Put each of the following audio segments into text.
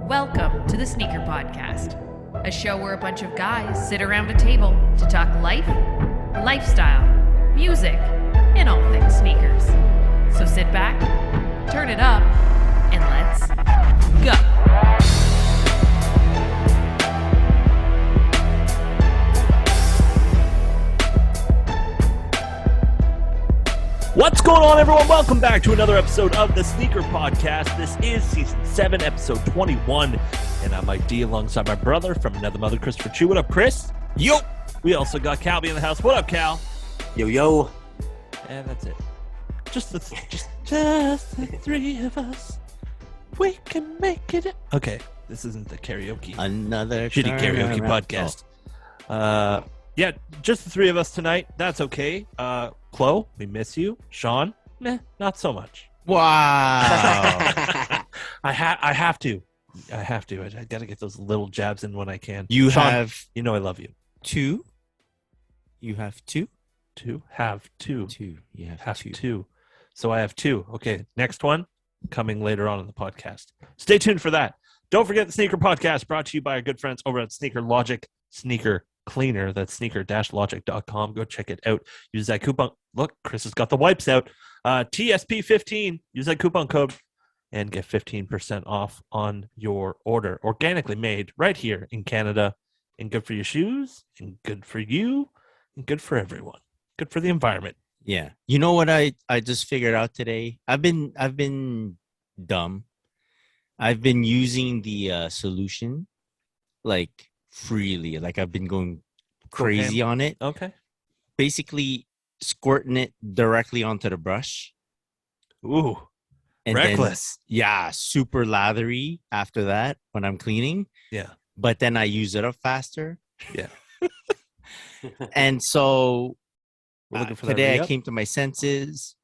Welcome to the Sneaker Podcast, a show where a bunch of guys sit around a table to talk life, lifestyle, music, and all things sneakers. So sit back, turn it up, and let's go. What's going on, everyone? Welcome back to another episode of the Sneaker Podcast. This is Season 7, Episode 21, and I'm Mike D alongside my brother from another mother, Christopher Chu. What up, Chris? Yo! We also got Calby in the house. What up, Cal? Yo, yo. And that's it. Just the three of us. We can make it. Okay, this isn't the karaoke. Another shitty karaoke podcast. Yeah, just the three of us tonight. That's okay. Chloe, we miss you. Sean, not so much. Wow. I have to. I got to get those little jabs in when I can. You Sean, have... You know I love you. Two? You have two? Have two. Two. You Have two. So I have two. Okay, next one coming later on in the podcast. Stay tuned for that. Don't forget the Sneaker Podcast brought to you by our good friends over at Sneaker Logic Sneaker Cleaner. That's sneaker-logic.com. Go check it out. Use that coupon. Look, Chris has got the wipes out. TSP15. Use that coupon code and get 15% off on your order. Organically made right here in Canada. And good for your shoes, and good for you, and good for everyone. Good for the environment. Yeah. You know what I just figured out today? I've been dumb. I've been using the solution like freely. Like I've been going crazy on it. Okay. Basically squirting it directly onto the brush. Ooh. And reckless. Then, super lathery after that when I'm cleaning. Yeah. But then I use it up faster. Yeah. And so We're looking for today that I came to my senses.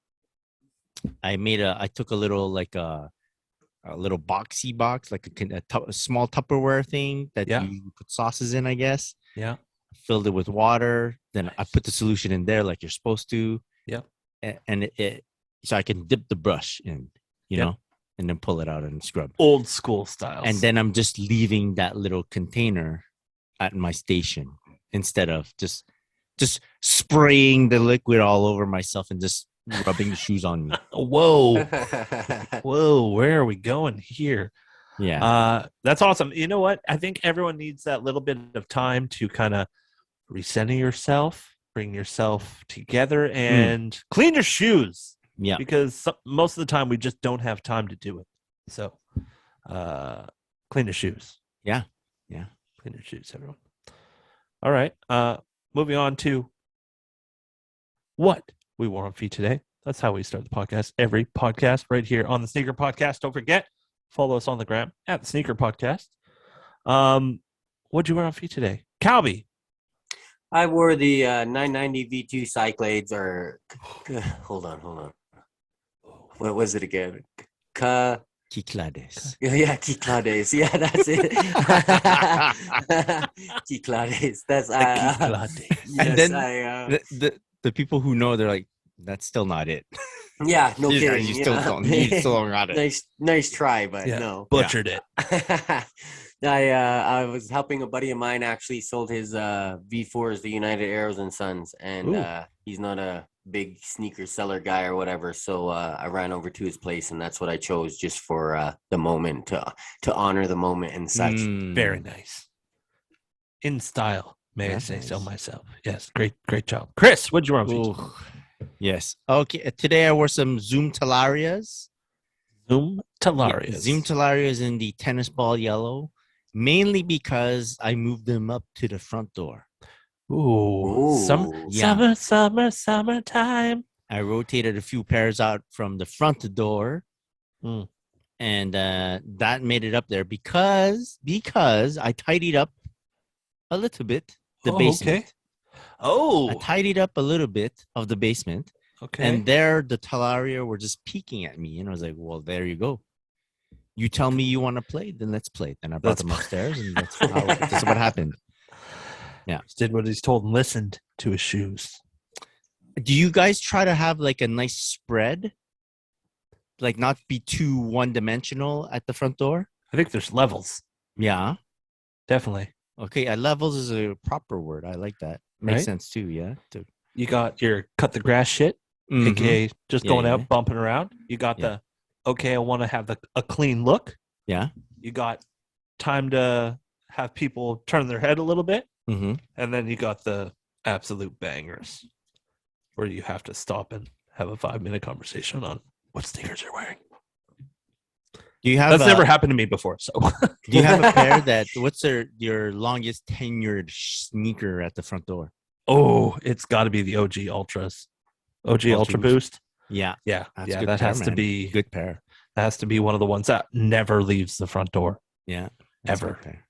I took a little a little boxy box, like a small Tupperware thing that you put sauces in, I guess. Yeah. Filled it with water. Then I put the solution in there like you're supposed to. Yeah. And so I can dip the brush in, you know, and then pull it out and scrub. Old school style. And then I'm just leaving that little container at my station instead of just spraying the liquid all over myself and just rubbing the shoes on me. Whoa. Where are we going here? Yeah. That's awesome. You know what? I think everyone needs that little bit of time to kind of recenter yourself, bring yourself together, and clean your shoes. Yeah. Because most of the time we just don't have time to do it. So clean your shoes. Yeah. Clean your shoes, everyone. All right. Moving on to what we wore on feet today. That's how we start the podcast. Every podcast right here on the Sneaker Podcast. Don't forget, follow us on the gram at the Sneaker Podcast. What'd you wear on feet today? Calby. I wore the 990 V2 Cyclades, or hold on. What was it again? Cyclades. Yeah, Cyclades. Yeah, that's it. Cyclades. That's Cyclades. And then the people who know, they're like, that's still not it. Yeah, no kidding. You still don't got it. Nice try, but no. Butchered it. I was helping a buddy of mine actually sold his V4s, the United Arrows and Sons, and he's not a big sneaker seller guy or whatever, so I ran over to his place, and that's what I chose just for the moment, to honor the moment and such. Very nice. In style, may I say so myself. Yes, great job. Chris, what'd you wear on feet? Yes. Okay, today I wore some Zoom Talarias. Zoom Talarias in the tennis ball yellow, mainly because I moved them up to the front door. Ooh. Summertime. I rotated a few pairs out from the front door, and that made it up there because I tidied up a little bit the basement. Okay. Oh, I tidied up a little bit of the basement. Okay. And there, the Talaria were just peeking at me, and I was like, "Well, there you go. You tell me you want to play, then let's play." Then I brought them upstairs, and that's what happened. Yeah, just did what he's told and listened to his shoes. Do you guys try to have like a nice spread, like not be too one-dimensional at the front door? I think there's levels. Yeah. Definitely. Okay. Levels is a proper word. I like that. Makes Right? sense too. Yeah. You got your cut the grass shit, Mhm. aka just Yeah, going yeah. out, bumping around. You got Yeah. I want to have a clean look. Yeah. You got time to have people turn their head a little bit. Mm-hmm. And then you got the absolute bangers where you have to stop and have a 5-minute conversation on what sneakers you're wearing. Do you have That's never happened to me before. So Do you have a pair that? What's your longest tenured sneaker at the front door? oh, it's got to be the OG Ultras, OG Ultra Boost. Yeah. Yeah, That's yeah, a good that pair, has to man. be Good pair. That has to be one of the ones that never leaves the front door. Yeah. That's a Ever. good pair.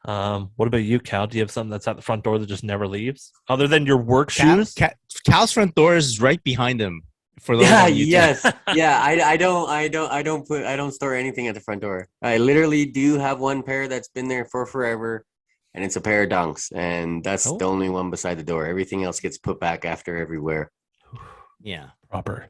Yeah. What about you, Cal? Do you have something that's at the front door that just never leaves, other than your work shoes? Cal's front door is right behind him. For those Yeah, on YouTube. yes, yeah. I don't store anything at the front door. I literally do have one pair that's been there for forever, and it's a pair of Dunks, and that's the only one beside the door. Everything else gets put back after everywhere. Yeah. Proper.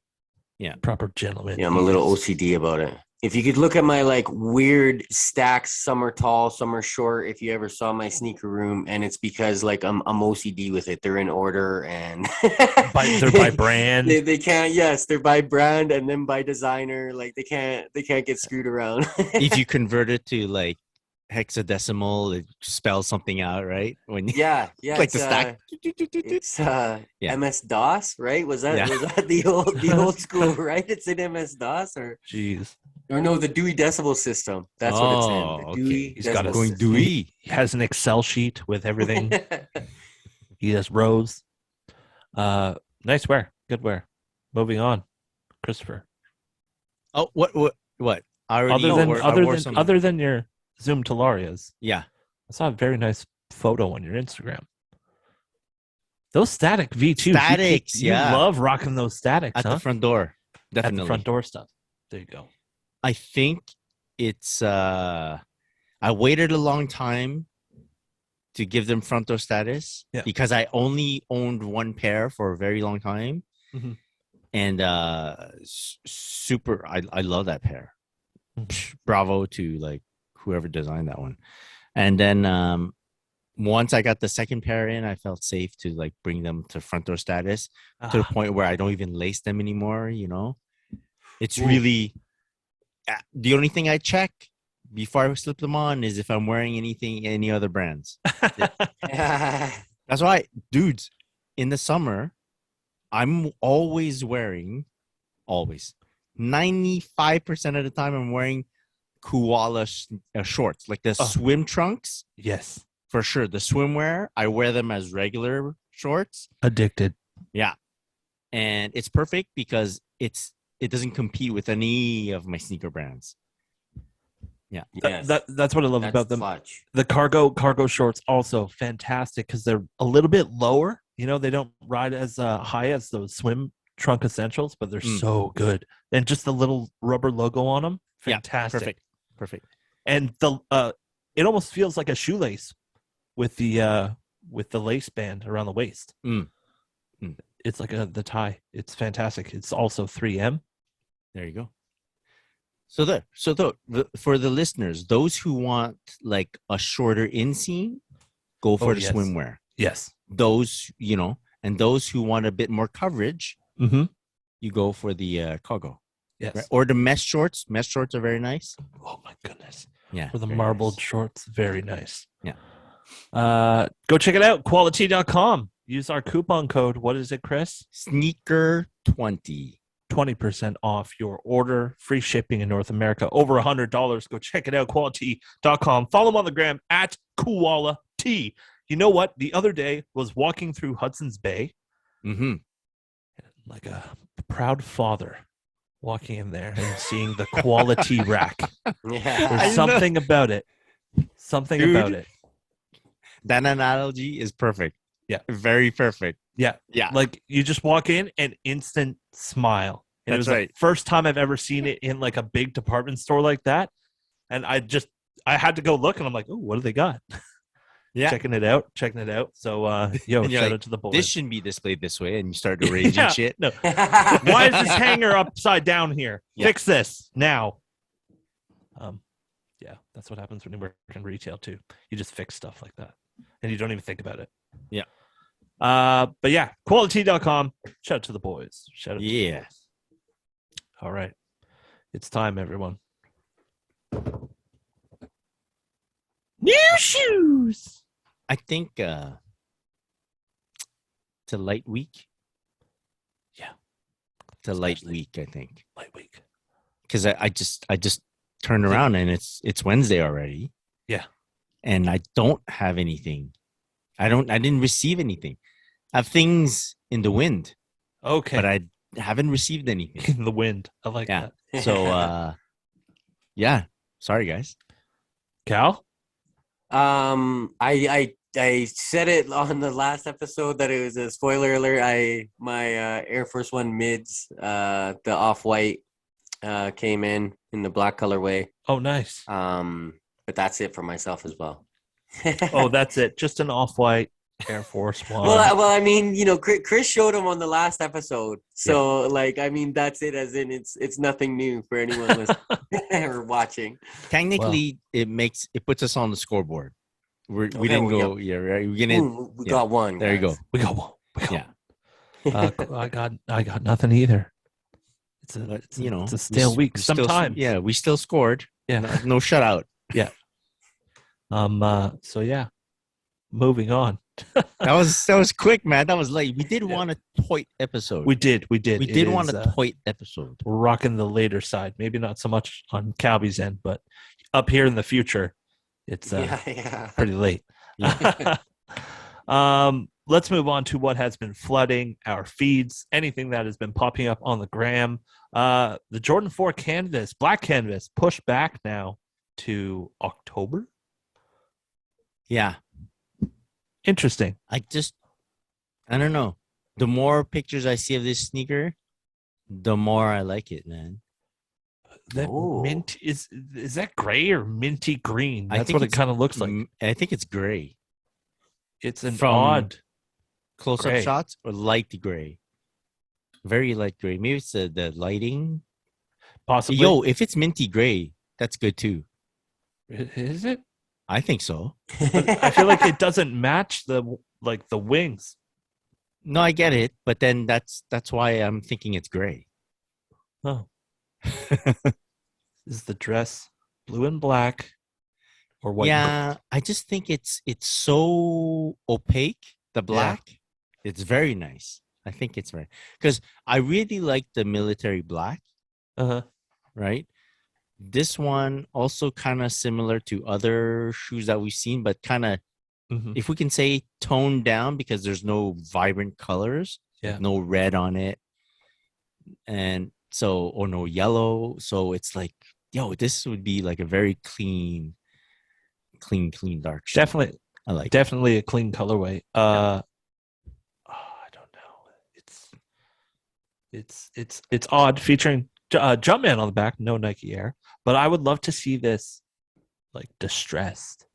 Yeah. Proper gentleman. Yeah, I'm a little OCD about it. If you could look at my like weird stacks, some are tall, some are short. If you ever saw my sneaker room, and it's because like I'm OCD with it. They're in order and They're by brand. They can't. Yes, they're by brand and then by designer. Like they can't get screwed around. If you convert it to like hexadecimal, it spells something out, right? When yeah, like the stack. It's Yeah. MS DOS, right? Was that Yeah. the old school, right? It's in MS DOS Jeez. or no, the Dewey Decimal System. That's what it's in. The okay. Dewey He's got Decimal it Going System. Dewey. He has an Excel sheet with everything. He has rows. Nice wear. Good wear. Moving on. Christopher. Oh, what? I already Other than your Zoom Talarias, yeah. I saw a very nice photo on your Instagram. Those static V2s. Statics, you yeah. love rocking those statics, At huh? the front door. Definitely. At the front door stuff. There you go. I think it's I waited a long time to give them front door status because I only owned one pair for a very long time. Mhm. And super I love that pair. Bravo to like whoever designed that one. And then once I got the second pair in, I felt safe to like bring them to front door status to the point where I don't even lace them anymore, you know. It's really the only thing I check before I slip them on is if I'm wearing any other brands. That's why, dudes, in the summer, I'm always wearing 95% of the time I'm wearing koala shorts, like the swim trunks. Yes. For sure. The swimwear, I wear them as regular shorts. Addicted. Yeah. And it's perfect because it doesn't compete with any of my sneaker brands. Yeah. Yes. That's what I love about them. Clutch. The cargo shorts also fantastic because they're a little bit lower. You know, they don't ride as high as those swim trunk essentials, but they're so good. And just the little rubber logo on them, fantastic. Yeah, perfect. And it almost feels like a shoelace with the lace band around the waist. It's like the tie. It's fantastic. It's also 3M. There you go. So for the listeners, those who want like a shorter inseam, go for the swimwear. Yes. Those, you know, and those who want a bit more coverage, you go for the cargo. Yes. Right? Or the mesh shorts. Mesh shorts are very nice. Oh my goodness. Yeah. For the marbled shorts, very nice. Yeah. Go check it out. Quality.com. Use our coupon code. What is it, Chris? Sneaker 20. 20% off your order. Free shipping in North America. Over $100. Go check it out. Quality.com. Follow them on the gram at Koala T. You know what? The other day was walking through Hudson's Bay. Like a proud father walking in there and seeing the quality rack. There's something about it. Something about it. That analogy is perfect. Yeah. Very perfect. Yeah. Yeah. Like you just walk in and instant smile. And That's it was right. the first time I've ever seen it in like a big department store like that. And I had to go look and I'm like, oh, what do they got? Yeah. Checking it out. So, shout out to the boys. This shouldn't be displayed this way. And you start arranging shit. No. Why is this hanger upside down here? Yeah. Fix this now. Yeah, that's what happens when you work in retail too. You just fix stuff like that, and you don't even think about it. Yeah. But yeah, quality.com. Shout out to the boys. Shout out to the Yeah. boys. All right. It's time, everyone. New shoes. I think it's a light week. Yeah. It's a light Especially- week, I think. Light week. Because I just turned around and it's Wednesday already. Yeah. And I don't have anything. I didn't receive anything. I have things in the wind, Okay. but I haven't received anything. In the wind. I like Yeah. that. So yeah. Sorry guys. Cal? I said it on the last episode that it was a spoiler alert. My Air Force One mids, the off-white came in the black colorway. Oh, nice. But that's it for myself as well. Oh, that's it. Just an off-white Air Force One. well, I mean, Chris showed them on the last episode, so that's it. As in, it's nothing new for anyone listening or watching. Technically, it puts us on the scoreboard. We didn't go. Yeah, right. We got one. There you guys. go. We got one. Yeah. I got nothing either. It's a stale week. Sometimes. We still scored. Yeah. No shutout. So yeah. Moving on. That was quick, man. That was late. We did want a toy episode. We did. We did want a toy episode. We're rocking the later side. Maybe not so much on Calby's end, but up here in the future, it's pretty late. Yeah. Let's move on to what has been flooding our feeds. Anything that has been popping up on the gram. The Jordan 4 canvas, black canvas, pushed back now to October. Yeah. Interesting. I don't know. The more pictures I see of this sneaker, the more I like it, man. That Ooh. mint is that gray or minty green? I That's think what it it's- kind of looks like. I think it's gray. It's an from odd. Close-up Gray. shots or light gray. Very light gray. Maybe it's the lighting. Possibly. Yo, if it's minty gray, that's good too. Is it? I think so. But I feel like it doesn't match the wings. No, I get it, but then that's why I'm thinking it's gray. Oh, is the dress blue and black or white? Yeah, I just think it's so opaque. The black, it's very nice. I think it's very because I really like the military black. Uh-huh. Right. This one also kind of similar to other shoes that we've seen, but kind of, Mhm. if we can say, toned down because there's no vibrant colors, Yeah. no red on it, and so or no yellow. So it's like, yo, this would be like a very clean dark shoe. Definitely, I like. definitely a clean colorway. I don't know. It's odd featuring Jumpman on the back, no Nike Air, but I would love to see this like distressed.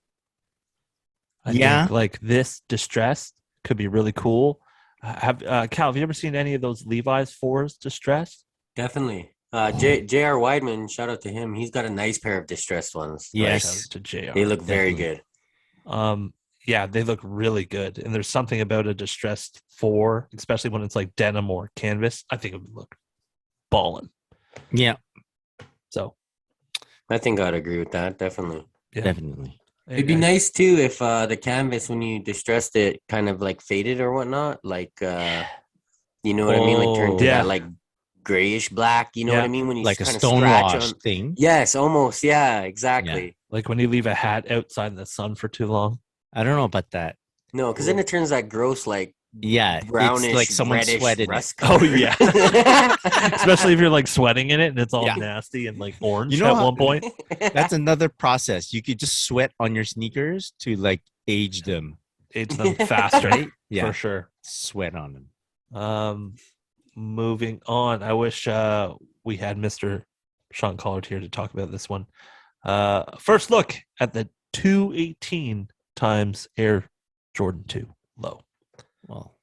I think like this distressed could be really cool. Cal, have you ever seen any of those Levi's 4s distressed? Definitely. J.R. Weidman, shout out to him. He's got a nice pair of distressed ones. Yes. Shout out to JR. They look very Definitely. good. Yeah, they look really good. And there's something about a distressed 4, especially when it's like denim or canvas. I think it would look ballin'. Yeah, So I think I'd agree with that. Definitely. yeah. definitely. It'd be nice too if the canvas, when you distressed it, kind of like faded or whatnot. Like, you know what I mean? Like turned to Yeah. that like grayish black. You know Yeah. what I mean? When you Like a kind of stonewash scratch on. thing. Yes, almost. Yeah, exactly. Like when you leave a hat outside in the sun for too long. I don't know about that. No, because then it turns that gross like Yeah, brownish, it's like someone reddish sweated. rust Oh, color. yeah. Especially if you're like sweating in it and it's all Yeah. nasty and like orange You know at how- one point. That's another process. You could just sweat on your sneakers to like age them, Age them faster, right? Yeah, for sure. sweat on them. Moving on. I wish we had Mr. Sean Collard here to talk about this one. First look at the 218 times Air Jordan 2 low. Well,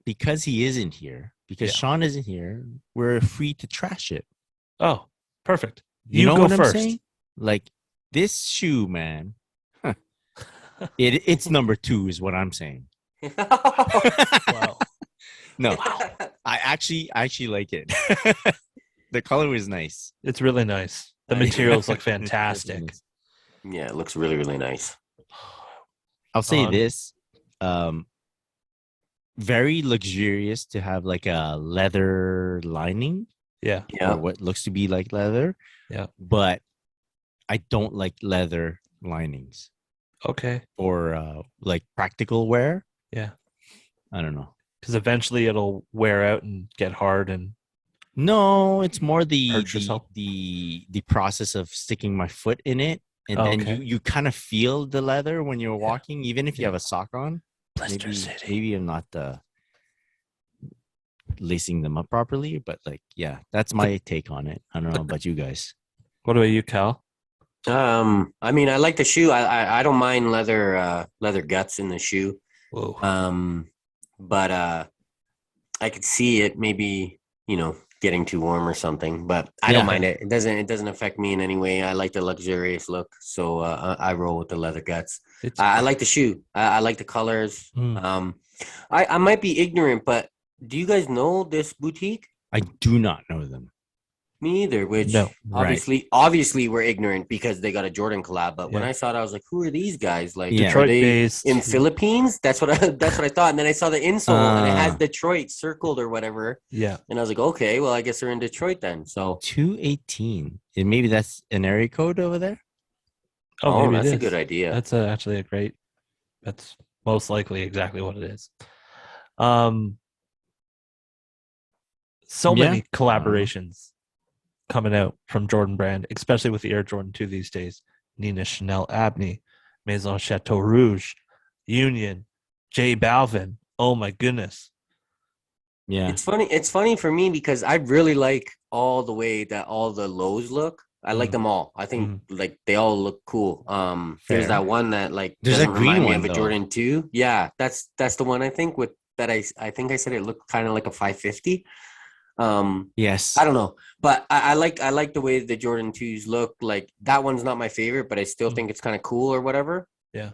because he isn't here, because Yeah. Sean isn't here, we're free to trash it. Oh, perfect. You know go what first. I'm saying? Like, This shoe, man. Huh. It's number 2 is what I'm saying. Wow. No, I actually like it. The color was nice. It's really nice. The Nice. materials look fantastic. Yeah, it looks really, really nice. I'll say On. this. Very luxurious to have like a leather lining Yeah. Yeah. or what looks to be like leather. Yeah. But I don't like leather linings Okay. or like practical wear. Yeah. I don't know. Because eventually it'll wear out and get hard and No, it's more hurt yourself. the process of sticking my foot in it. And Oh, then okay. you kind of feel the leather when you're Yeah. walking, even if you Yeah. have a sock on. Blister Maybe, City. maybe I'm not lacing them up properly, but like, yeah, that's my take on it. I don't know about you guys. What about you, Cal? I mean, I like the shoe. I don't mind leather guts in the shoe. Whoa. But I could see it maybe, getting too warm or something, but I don't Yeah. mind it. It doesn't affect me in any way. I like the luxurious look. So I roll with the leather guts. It's I like the shoe. I like the colors. Mm. I might be ignorant, but do you guys know this boutique? I do not know them. Me either, which No. Right. obviously we're ignorant because they got a Jordan collab. But when Yeah. I saw it, I was like, who are these guys? Like, Yeah. are Detroit they based. in Philippines? That's what I thought. And then I saw the insole and it has Detroit circled or whatever. Yeah. And I was like, okay, well, I guess they're in Detroit then. So 218. And maybe that's an area code over there. Oh, maybe that's it a is. good idea. That's actually a great. That's most likely exactly what it is. So Yeah. many collaborations coming out from Jordan Brand, especially with the Air Jordan 2 these days. Nina Chanel Abney, Maison Chateau Rouge, Union, J Balvin. Oh my goodness. Yeah. It's funny for me because I really like all the way that all the lows look. I like them all. I think like they all look cool. There's Fair. that one that like There's doesn't that green remind me one, of a though. Jordan 2. Yeah, that's the one I think with that I think I said it looked kind of like a 550. Yes. I don't know, but I like the way the Jordan 2s look. Like that one's not my favorite, but I still think it's kind of cool or whatever. Yeah.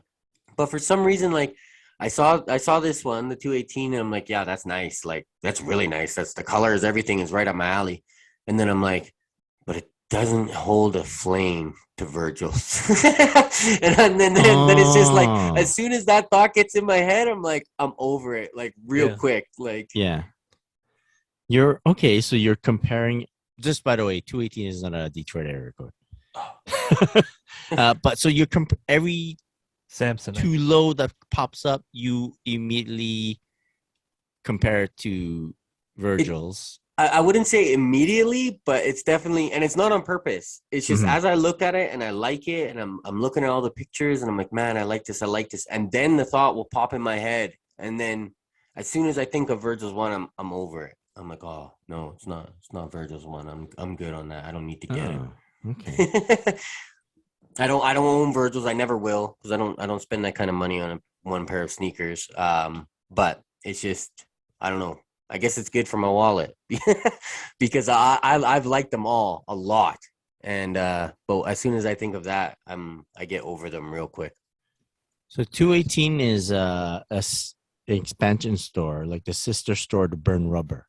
But for some reason, like I saw this one, the 218, and I'm like, yeah, that's nice. Like that's really nice. That's the colors, everything is right up my alley. And then I'm like, but it doesn't hold a flame to Virgil's. and then it's just like as soon as that thought gets in my head, I'm like, I'm over it, like real quick. Like Yeah. You're okay. So you're comparing. Just by the way, 218 is not a Detroit area code. But so you're every Samsonite. too low that pops up, you immediately compare it to Virgil's. I wouldn't say immediately, but it's definitely, and it's not on purpose. It's just as I look at it and I like it, and I'm looking at all the pictures, and I'm like, man, I like this, and then the thought will pop in my head, and then as soon as I think of Virgil's one, I'm over it. I'm like, oh no, it's not Virgil's one. I'm good on that. I don't need to get it. Okay. I don't own Virgil's. I never will because I don't spend that kind of money on one pair of sneakers. But it's just I don't know. I guess it's good for my wallet because I've liked them all a lot. And but as soon as I think of that, I get over them real quick. So 218 is an expansion store, like the sister store to Burn Rubber.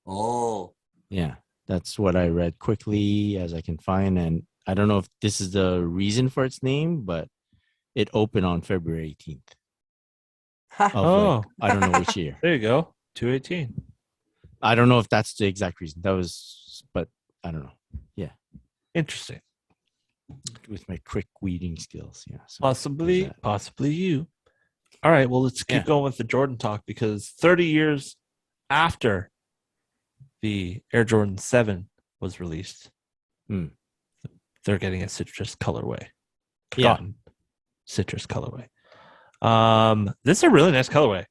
Oh, yeah, that's what I read quickly as I can find, and I don't know if this is the reason for its name, but it opened on February 18th. Oh, I don't know which year. There you go. 218. I don't know if that's the exact reason. That was, but I don't know. Yeah, interesting. With my quick weeding skills, yeah. So possibly you. All right, well, let's keep going with the Jordan talk because 30 years after the Air Jordan 7 was released, they're getting a citrus colorway. Cotton citrus colorway. This is a really nice colorway.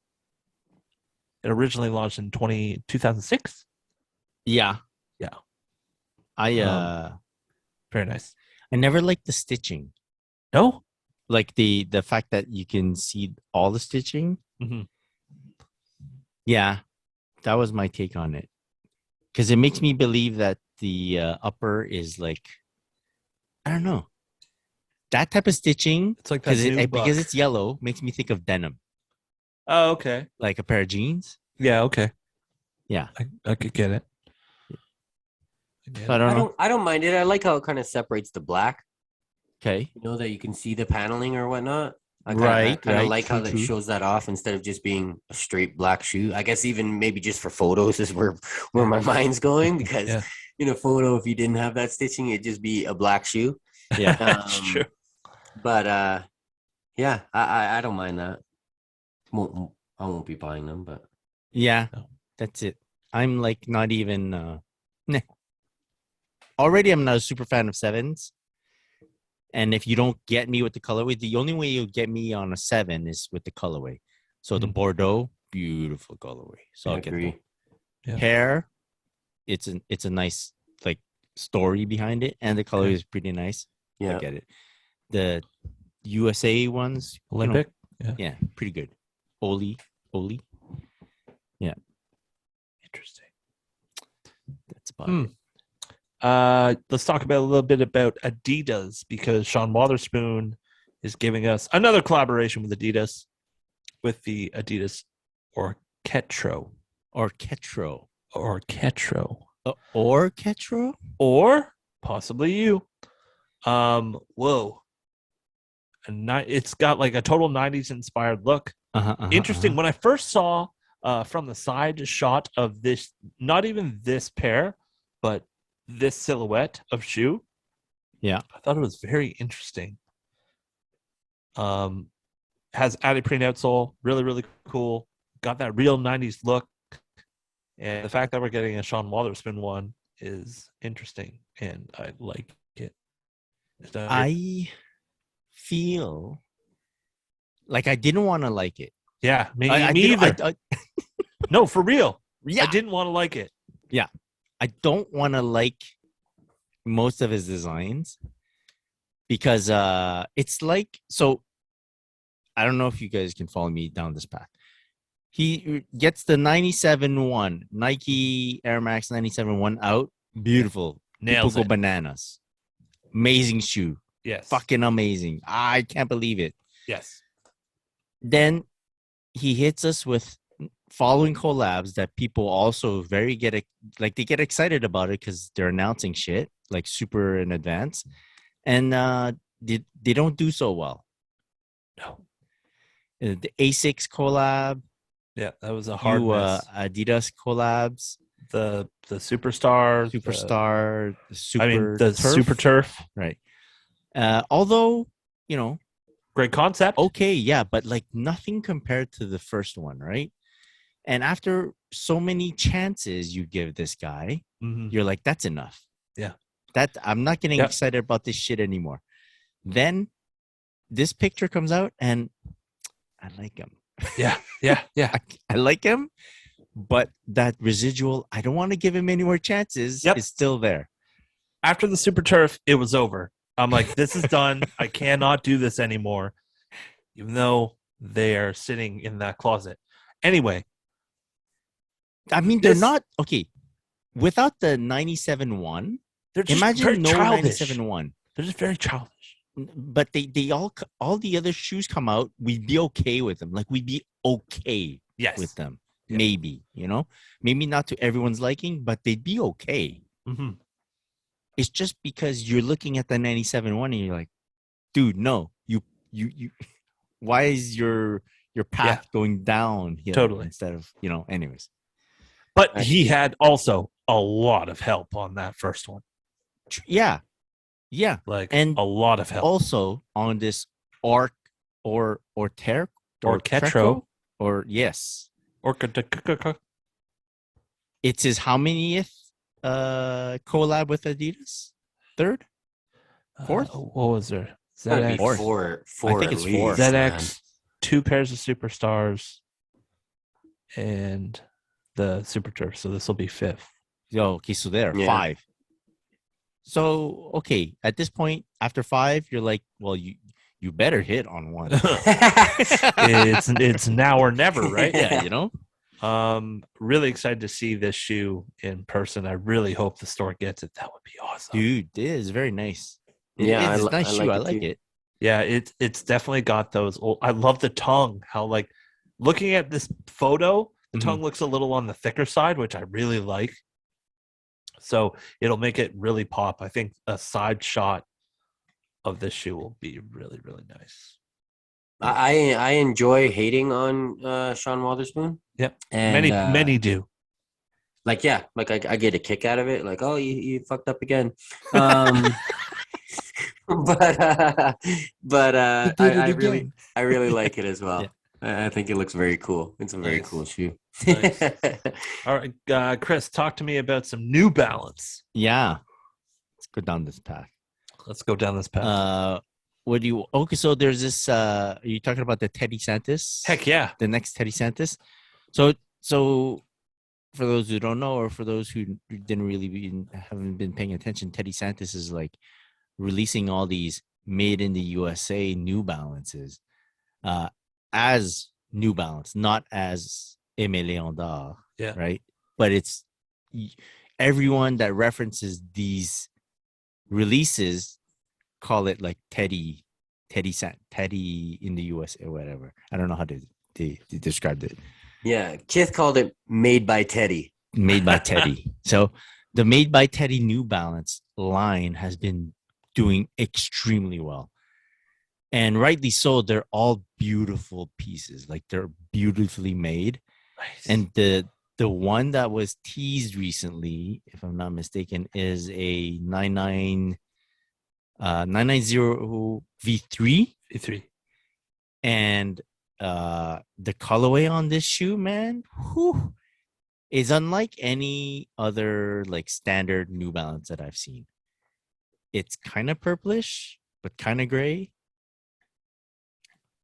It originally launched in 2006. Yeah. Very nice. I never liked the stitching. No? Like the fact that you can see all the stitching. Mm-hmm. Yeah, that was my take on it. Because it makes me believe that the upper is like, I don't know. that type of stitching, It's like that because new because buck. it's yellow, makes me think of denim, Oh, okay. like a pair of jeans. Yeah, okay. Yeah. I could get it. So I don't know. I don't mind it. I like how it kind of separates the black. Okay. You know, that you can see the paneling or whatnot. I Right, kind of right. like how True, that true. shows that off instead of just being a straight black shoe. I guess even maybe just for photos is where my mind's going, because Yeah. in a photo, if you didn't have that stitching, it'd just be a black shoe. Yeah. That's true. But yeah, I don't mind that. I won't be buying them, but Yeah. No. That's it. I'm like not even. Nah. Already, I'm not a super fan of sevens. And if you don't get me with the colorway, the only way you'll get me on a 7 is with the colorway. So the Mhm. Bordeaux, beautiful colorway. So I I'll get agree. that. Yeah. Hair, it's a nice like story behind it, and the color Okay. is pretty nice. I Yeah. get it. The USA ones, Olympic. yeah, pretty good. Oli. Interesting. That's about it. Let's talk about a little bit about Adidas, because Sean Wotherspoon is giving us another collaboration with Adidas, with the Adidas Orchestro. Orchestro. Orchestro? Or possibly you. Whoa. It's got like a total 90s inspired look. Interesting. When I first saw from the side shot of this, not even this pair, but this silhouette of shoe, Yeah. I thought it was very interesting. Has added print outsole, really, really cool. Got that real 90s look. And the fact that we're getting a Sean Wotherspoon one is interesting, and I like it. I feel like I didn't want to like it. Yeah, me didn't- either. No, for real. yeah. I didn't want to like it. I don't want to like most of his designs because it's like, so I don't know if you guys can follow me down this path. He gets the 97-1 Nike Air Max 97-1 out. Beautiful. Nails People it. go bananas. Amazing shoe. Yes. Fucking amazing. I can't believe it. Yes. Then he hits us with following collabs that people also they get excited about it because they're announcing shit like super in advance, and they don't do so well. No. The A6 collab, Yeah, that was a hard miss. Adidas collabs, The superstar, Superstar, the Super. I mean the Turf, Super Turf. right? Although Great concept. okay, yeah, but like nothing compared to the first one, right? And after so many chances you give this guy, Mhm. you're like, that's enough. Yeah. That I'm not getting Yep. excited about this shit anymore. Then this picture comes out and I like him. Yeah. I like him, but that residual, I don't want to give him any more chances, Yep. is still there. After the Super Turf, it was over. I'm like, this is done. I cannot do this anymore, even though they are sitting in that closet. Anyway, I mean, they're This- not okay. Without the 97-1, they're just imagine very no childish. 97-1. They're just very childish. But they all the other shoes come out, we'd be okay with them. Like we'd be okay Yes. with them. Yeah. Maybe, maybe not to everyone's liking, but they'd be okay. Mm-hmm. It's just because you're looking at the 97-1 and you're like, dude, no, you why is your path going down here Totally. instead of, anyways. But he had also a lot of help on that first one. Yeah. Like, And a lot of help. Also on this Orchestro, yes. It's his how manyth collab with Adidas? Third? Fourth? What was there? Gotta be ZX, four I think at it's least, four. man. ZX, 2 pairs of superstars, and the Super Turf. So this will be 5th. Okay, so there, Yeah. 5. So, okay, at this point, after 5, you're like, well, you better hit on one. It's now or never, right? Yeah, Really excited to see this shoe in person. I really hope the store gets it. That would be awesome. Dude, it is very nice. Yeah, It's a nice I shoe. like I it like too. it. Yeah, it's definitely got those old. I love the tongue. How like looking at this photo, the Mhm. tongue looks a little on the thicker side, which I really like. So it'll make it really pop. I think a side shot of this shoe will be really, really nice. I enjoy hating on Sean Wotherspoon. Yep. And Many do. like yeah, like I get a kick out of it. Like, oh, you fucked up again. But You did it I really like it as well. Yeah. I think it looks very cool. It's a very Nice. cool shoe. Nice. All right, Chris, talk to me about some New Balance. Yeah. Let's go down this path. Let's go down this path. What do you? Okay, so there's this. Are you talking about the Teddy Santis? Heck yeah. The next Teddy Santis. So for those who don't know, or for those who didn't really haven't been paying attention, Teddy Santis is like releasing all these made in the USA New Balances, as New Balance, not as Aimé Léon d'Or, Yeah. right? But it's everyone that references these releases call it like Teddy in the US or whatever. I don't know how they described it. Yeah, Kith called it "Made by Teddy." Made by Teddy. So the Made by Teddy New Balance line has been doing extremely well. And rightly so, they're all beautiful pieces. Like they're beautifully made. Nice. And the one that was teased recently, if I'm not mistaken, is a 990 V3. V3. And the colorway on this shoe, man, is unlike any other like standard New Balance that I've seen. It's kind of purplish, but kind of gray.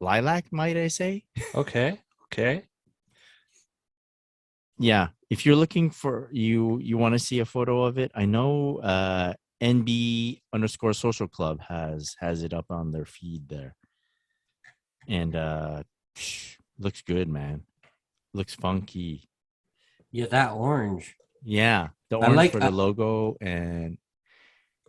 Lilac, might I say? Okay. Yeah. If you're looking for you want to see a photo of it, I know NB_social club has it up on their feed there. And looks good, man. Looks funky. Yeah, that orange. Yeah, the I orange like for the logo, and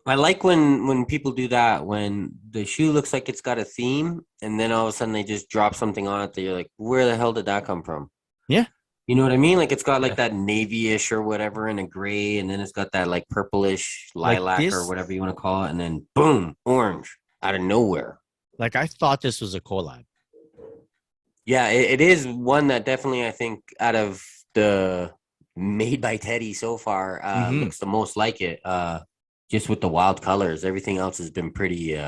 I like when people do that, when the shoe looks like it's got a theme and then all of a sudden they just drop something on it that you're like, where the hell did that come from? Yeah. You know what I mean? Like it's got like that navy-ish or whatever and a gray, and then it's got that like purplish lilac this- or whatever you want to call it, and then boom, orange out of nowhere. like I thought this was a collab. Yeah, it is one that definitely I think out of the Made by Teddy so far looks the most like it. Just with the wild colors, everything else has been pretty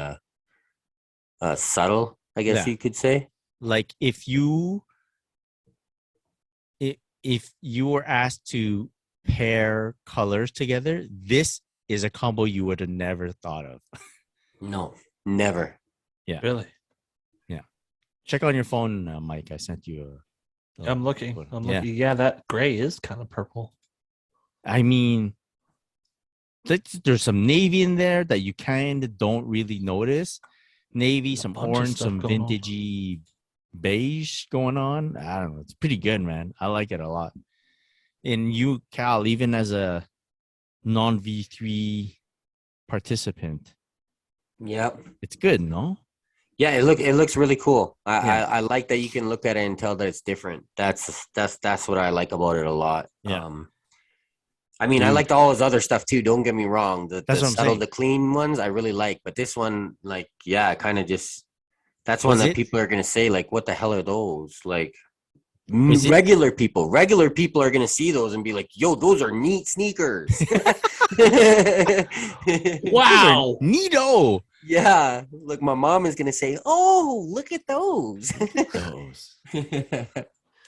subtle, I guess you could say. Like if you were asked to pair colors together, this is a combo you would have never thought of. No, never. Yeah. Really? Check on your phone, Mike. I sent you I'm looking. Yeah, that gray is kind of purple. I mean, there's some navy in there that you kind of don't really notice. Navy, some bunch of orange, stuff some going on. vintagey beige going on. I don't know. It's pretty good, man. I like it a lot. And you, Cal, even as a non-V3 participant, Yep. it's good, no? Yeah, it looks really cool. Yeah. I like that you can look at it and tell that it's different. That's what I like about it a lot. Yeah. I mean, I Dude. liked all his other stuff too. Don't get me wrong. The That's what I'm subtle, saying. the clean ones, I really like. But this one, like, yeah, kind of just. That's one that people are gonna say, like, what the hell are those? Like, regular people are gonna see those and be like, yo, those are neat sneakers. Wow, neato. Yeah, look, my mom is gonna say, "Oh, look at those." Those.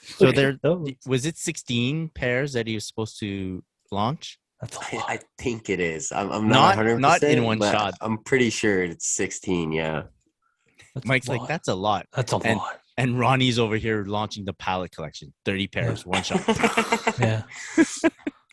So there was it 16 pairs that he was supposed to launch? That's I think it is. I'm not 100%, not in one but shot. I'm pretty sure it's 16. Yeah. Mike's like, that's a lot. That's a lot. And Ronnie's over here launching the palette collection, 30 pairs, one shot. Yeah.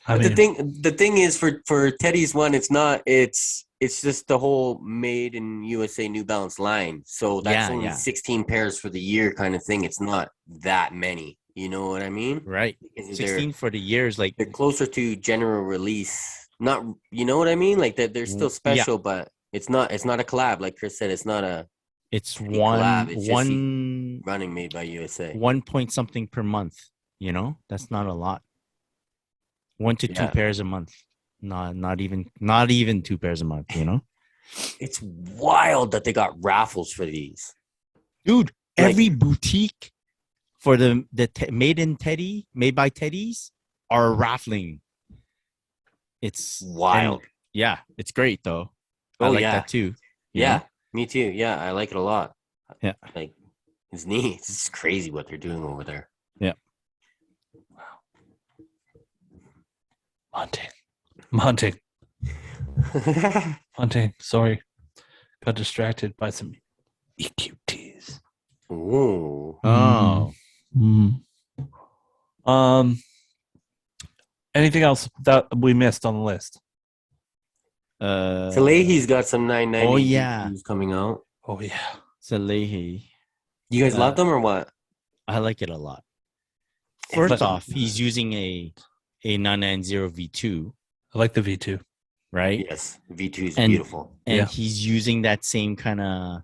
The thing is for Teddy's one, it's just the whole made in USA New Balance line. So that's only 16 pairs for the year kind of thing. It's not that many. You know what I mean? Right. 16 for the years. Like they're closer to general release. Not, you know what I mean? Like they're still special, but it's not a collab. Like Chris said, it's not a It's Any collab, it's just one running made by USA. 1 point something per month. You know, that's not a lot. 1 to 2 Yeah. pairs a month. Not even 2 pairs a month. You know, It's wild that they got raffles for these. dude. Like- Every boutique for the made by Teddies are raffling. It's Wild. Yeah, it's great though. I Oh, like yeah. that too. you Yeah, know? me too. Yeah, I like it a lot. Yeah. Like, it's neat. It's crazy what they're doing over there. Yeah. I'm hunting. Sorry. Got distracted by some EQTs. Ooh. Oh, Anything else that we missed on the list? Salehi's got some 990 Oh, yeah. V2s coming out. Oh yeah. Salehi. You guys love them or what? I like it a lot. First But- off, he's using a 990 V2, I like the V2. right? Yes, V2 is And- beautiful. And Yeah. he's using that same kind of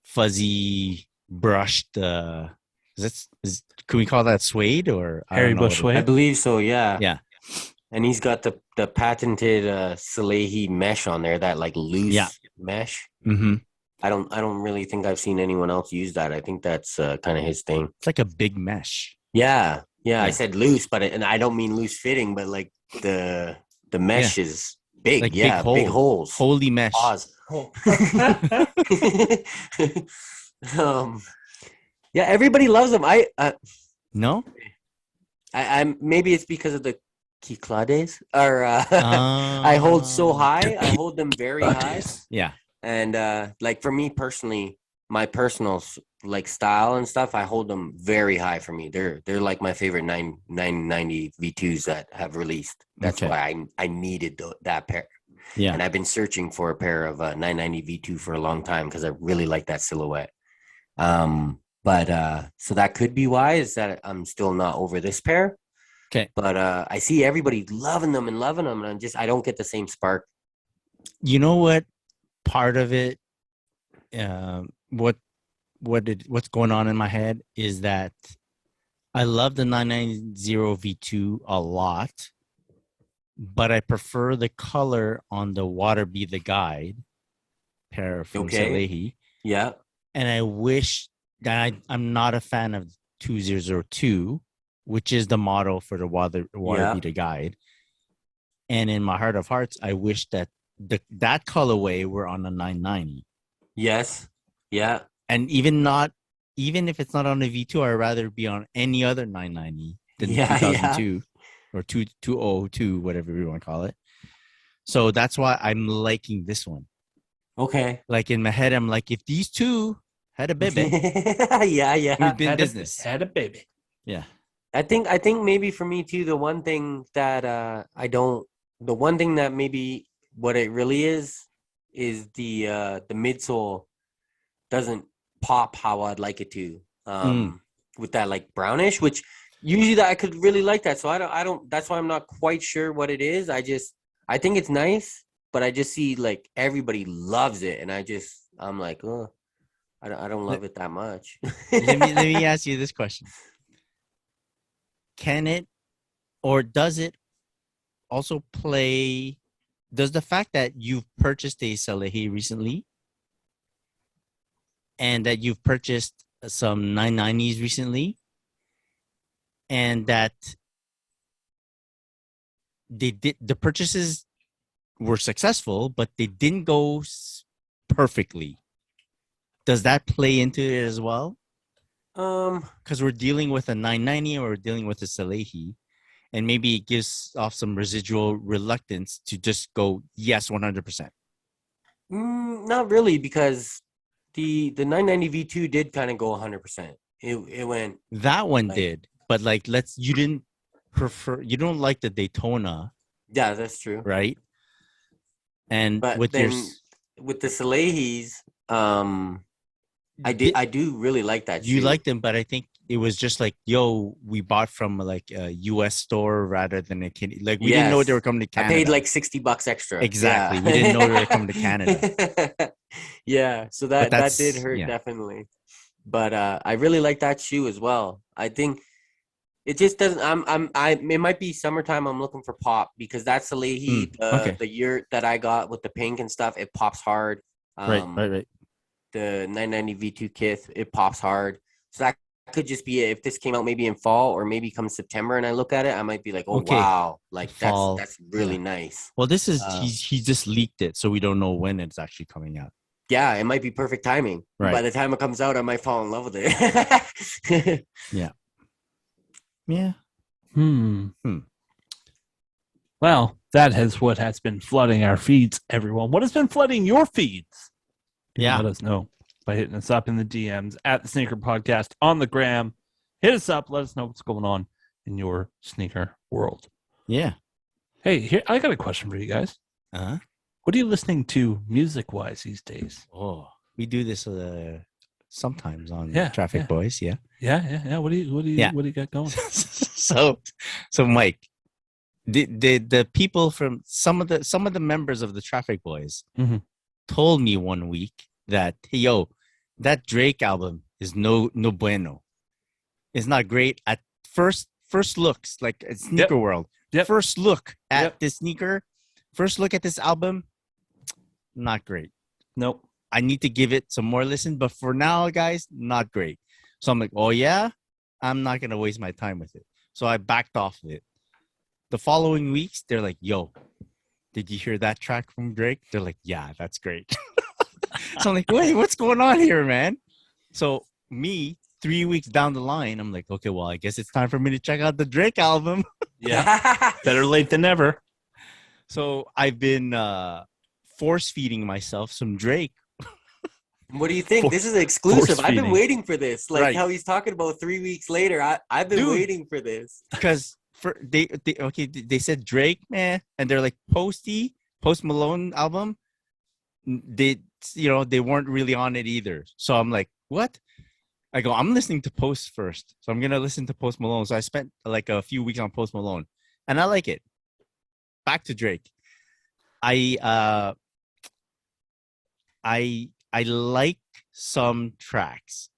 fuzzy brushed. Can we call that suede or I Harry don't know Bush what it- I suede. believe so, yeah. Yeah. And he's got the patented Salehi mesh on there, that like loose Yeah. mesh. Mhm. I don't really think I've seen anyone else use that. I think that's kind of his thing. It's like a big mesh. Yeah. I Yeah. said loose, and I don't mean loose fitting, but like the mesh is big. Like yeah, big holes. Holy mesh. Pause. Yeah, everybody loves them. No? I maybe it's because of the Kiclades or I hold so high. I hold them very high. Yeah. And like for me personally, my personal like style and stuff, I hold them very high for me. They're like my favorite 990 V2s that have released. That's Okay. why I needed that pair. Yeah. And I've been searching for a pair of 990 V2 for a long time because I really like that silhouette. But so that could be why is that I'm still not over this pair. Okay. But I see everybody loving them, and I don't get the same spark. You know what? Part of it, what's going on in my head is that I love the 990 V2 a lot, but I prefer the color on the Water Be the Guide pair from Okay. Salehi. Yeah. And I wish that I'm not a fan of 2002, which is the model for the Water Yeah. Be the Guide. And in my heart of hearts, I wish that that colorway were on a 990. Yes. Yeah. And even if it's not on a V2, I'd rather be on any other 990 than Yeah, 2002 or 2002, whatever you want to call it. So that's why I'm liking this one. Okay. Like in my head, I'm like, if these two had a baby, Yeah. we'd be in business. Had a baby. Yeah. I think maybe for me too, the one thing that maybe what it really is the midsole doesn't pop how I'd like it to. With that like brownish, which usually that I could really like that. So I don't that's why I'm not quite sure what it is. I think it's nice, but I just see like everybody loves it, and I'm like, oh, I don't love it that much. let me ask you this question. Can it or does it also play? Does the fact that you've purchased a Salehi recently and that you've purchased some 990s recently and that the purchases were successful, but they didn't go perfectly. Does that play into it as well? Because we're dealing with a 990 or we're dealing with a Salehi, and maybe it gives off some residual reluctance to just go yes 100%. Not really, because the 990 V2 did kind of go 100%. It went. That one Like- did, but like you don't like the Daytona, Yeah, that's true. right? And But with then your with the Salehis, I do really like that. you shoe. liked them, but I think it was just like, yo, we bought from like a US store rather than a Canadian. Like we didn't know Yes. they were coming to I Canada. paid like $60 extra. Exactly. Yeah. We didn't know they were coming to Canada. Yeah, so But that did that's hurt yeah. definitely. But I really like that shoe as well. I think it just doesn't. It might be summertime. I'm looking for pop because that's the Leahy, Okay. the yurt that I got with the pink and stuff. It pops hard. Right. The 990 V2 Kith, it pops hard. So that could just be it. If this came out maybe in fall or maybe come September and I look at it, I might be like, oh Okay. wow, like Fall. that's really Yeah. nice. Well, this is Uh, he just leaked it, so we don't know when it's actually coming out. Yeah, it might be perfect timing. Right. By the time it comes out, I might fall in love with it. Yeah. Well, that is what has been flooding our feeds, everyone. What has been flooding your feeds? You can let us know by hitting us up in the DMs at the Sneaker Podcast on the gram. Hit us up. Let us know what's going on in your sneaker world. Yeah. Hey, here I got a question for you guys. Uh-huh. What are you listening to music-wise these days? Oh, we do this sometimes on Yeah, Traffic yeah. Boys. Yeah. Yeah. What do you got going? so Mike, the people from some of the members of the Traffic Boys Mhm. told me one week that, hey, yo, that Drake album is no bueno. It's not great at first looks, like sneaker world. Yep. First look at this sneaker, first look at this album, not great. Nope. I need to give it some more listen, but for now, guys, not great. So I'm like, oh yeah, I'm not gonna waste my time with it. So I backed off of it. The following weeks, they're like, yo, did you hear that track from Drake? They're like, yeah, that's great. So I'm like, wait, what's going on here, man? So me, 3 weeks down the line, I'm like, okay, well, I guess it's time for me to check out the Drake album. Yeah. Better late than never. So I've been force feeding myself some Drake. What do you think? This is exclusive. I've been feeding. waiting for this. Like Right. how he's talking about 3 weeks later. I've been waiting for this. Because they said Drake, man, and they're like Post Malone album. They weren't really on it either. So I'm like, what? I go, I'm listening to Post first. So I'm gonna listen to Post Malone. So I spent like a few weeks on Post Malone, and I like it. Back to Drake. I like some tracks.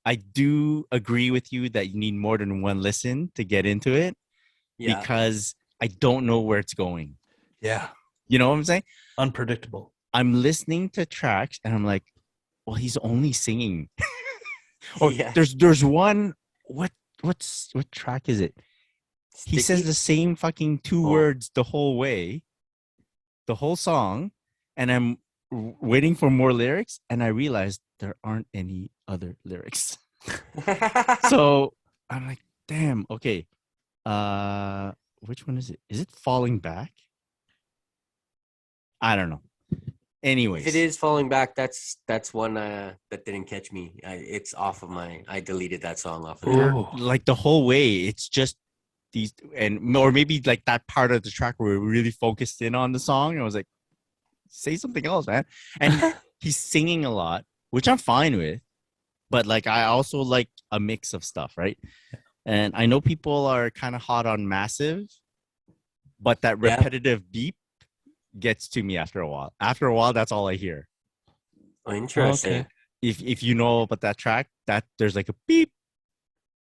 I do agree with you that you need more than one listen to get into it because I don't know where it's going. Yeah. You know what I'm saying? Unpredictable. I'm listening to tracks and I'm like, well, he's only singing. There's one. What track is it? He says the same fucking two words the whole way, the whole song, and I'm waiting for more lyrics, and I realized there aren't any other lyrics. So I'm like, damn, okay. Which one is it? Is it Falling Back? I don't know. Anyways, if it is Falling Back, that's one that didn't catch me. It's off of I deleted that song off of there. Like the whole way, it's just these, or maybe like that part of the track where we really focused in on the song. I was like, say something else, man. And he's singing a lot, which I'm fine with, but like I also like a mix of stuff, right? And I know people are kind of hot on Massive, but that repetitive beep gets to me after a while. After a while, that's all I hear. Oh, interesting. Okay. If you know about that track, that there's like a beep,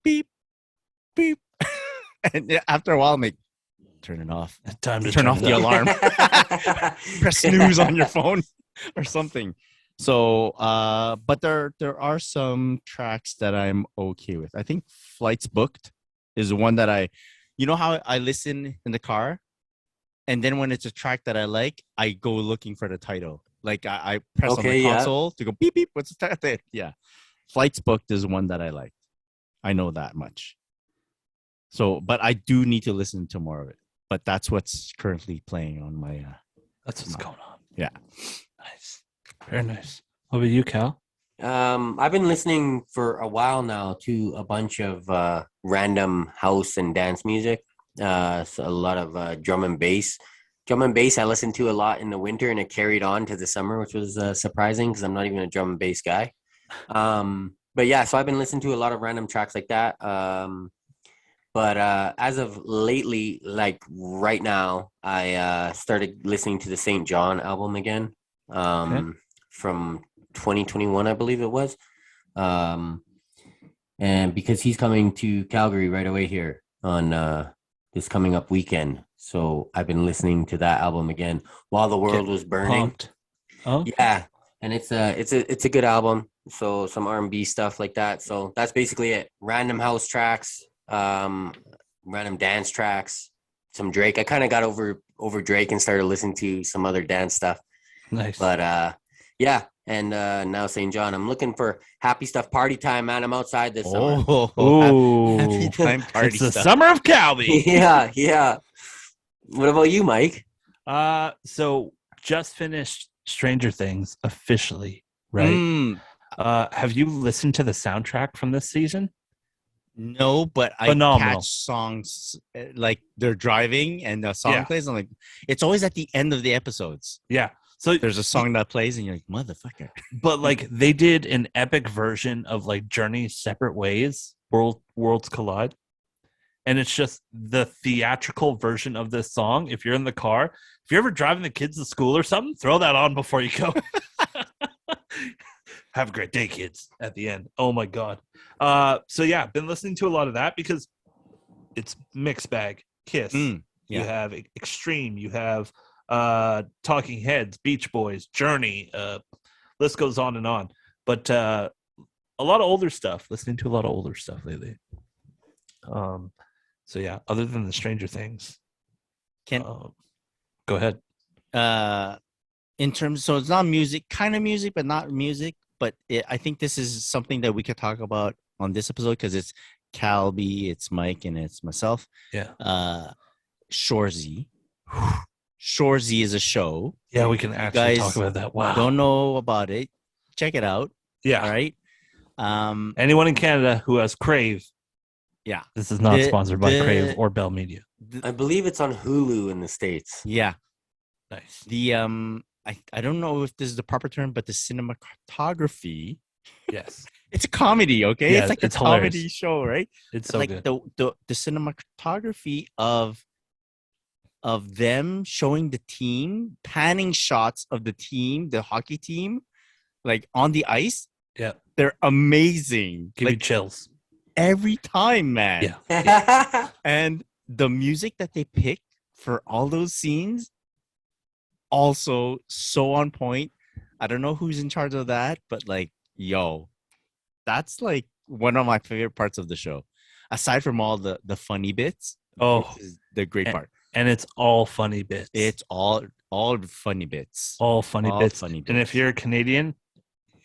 beep, beep, and after a while, I'm like, turn it off. Time to turn off the alarm. Press snooze on your phone or something. So, but there are some tracks that I'm okay with. I think Flights Booked is the one that you know how I listen in the car, and then when it's a track that I like, I go looking for the title. Like I press on the console to go beep beep. What's the title? Yeah, Flights Booked is one that I like. I know that much. So, but I do need to listen to more of it. But that's what's currently playing on my. That's what's going on. Yeah. Nice. Very nice. What about you, Cal? I've been listening for a while now to a bunch of random house and dance music. So a lot of drum and bass. Drum and bass I listened to a lot in the winter, and it carried on to the summer, which was surprising because I'm not even a drum and bass guy. But yeah, so I've been listening to a lot of random tracks like that. But as of lately, like right now, I started listening to the St. John album again. from 2021, I believe it was. And because he's coming to Calgary right away here on this coming up weekend. So I've been listening to that album again while the world was burning. Pumped. Oh, Yeah, and it's a good album. So some R&B stuff like that. So that's basically it. Random house tracks, random dance tracks, some Drake. I kind of got over Drake and started listening to some other dance stuff. nice. But yeah, and now St. John, I'm looking for happy stuff, party time, man. I'm outside this summer. Ooh. happy time party It's the stuff. summer of Calvi. Yeah. What about you, Mike? So just finished Stranger Things officially, right? Mm, Have you listened to the soundtrack from this season? no, but I Phenomenal. catch songs like they're driving and the song Yeah. plays. I'm like, it's always at the end of the episodes. Yeah. So There's a song that plays, and you're like, motherfucker. but like they did an epic version of like Journey's Separate Ways, Worlds Collide. And it's just the theatrical version of this song. If you're in the car, if you're ever driving the kids to school or something, throw that on before you go. Have a great day, kids, at the end. Oh my God. So yeah, been listening to a lot of that because it's mixed bag. Kiss. Mm, yeah. You have Extreme. You have Talking Heads, Beach Boys, Journey. List goes on and on. But a lot of older stuff. Listening to a lot of older stuff lately. So yeah, other than the Stranger Things, go ahead. In terms, so it's not music, kind of music, but not music. But I think this is something that we could talk about on this episode because it's Calby, it's Mike, and it's myself. Yeah. Shorzy. Shorzy is a show. Yeah, we can actually guys talk about that. Wow. Don't know about it? Check it out. Yeah. All right. Anyone in Canada who has Crave. Yeah. This is not sponsored by Crave or Bell Media. I believe it's on Hulu in the States. Yeah. Nice. The I don't know if this is the proper term, but the cinematography. Yes. It's a comedy, okay? Yeah, it's like it's a comedy hilarious. show, right? It's so like good. the cinematography of them showing the team, panning shots of the team, the hockey team, like on the ice. Yeah. They're amazing. Give you like chills. every time, man. Yeah. And the music that they pick for all those scenes, also so on point. I don't know who's in charge of that, but like, yo, that's like one of my favorite parts of the show. Aside from all the funny bits, Oh, this is the great part. and it's all funny bits. It's all funny bits. all funny all bits. funny And if bits. you're a Canadian,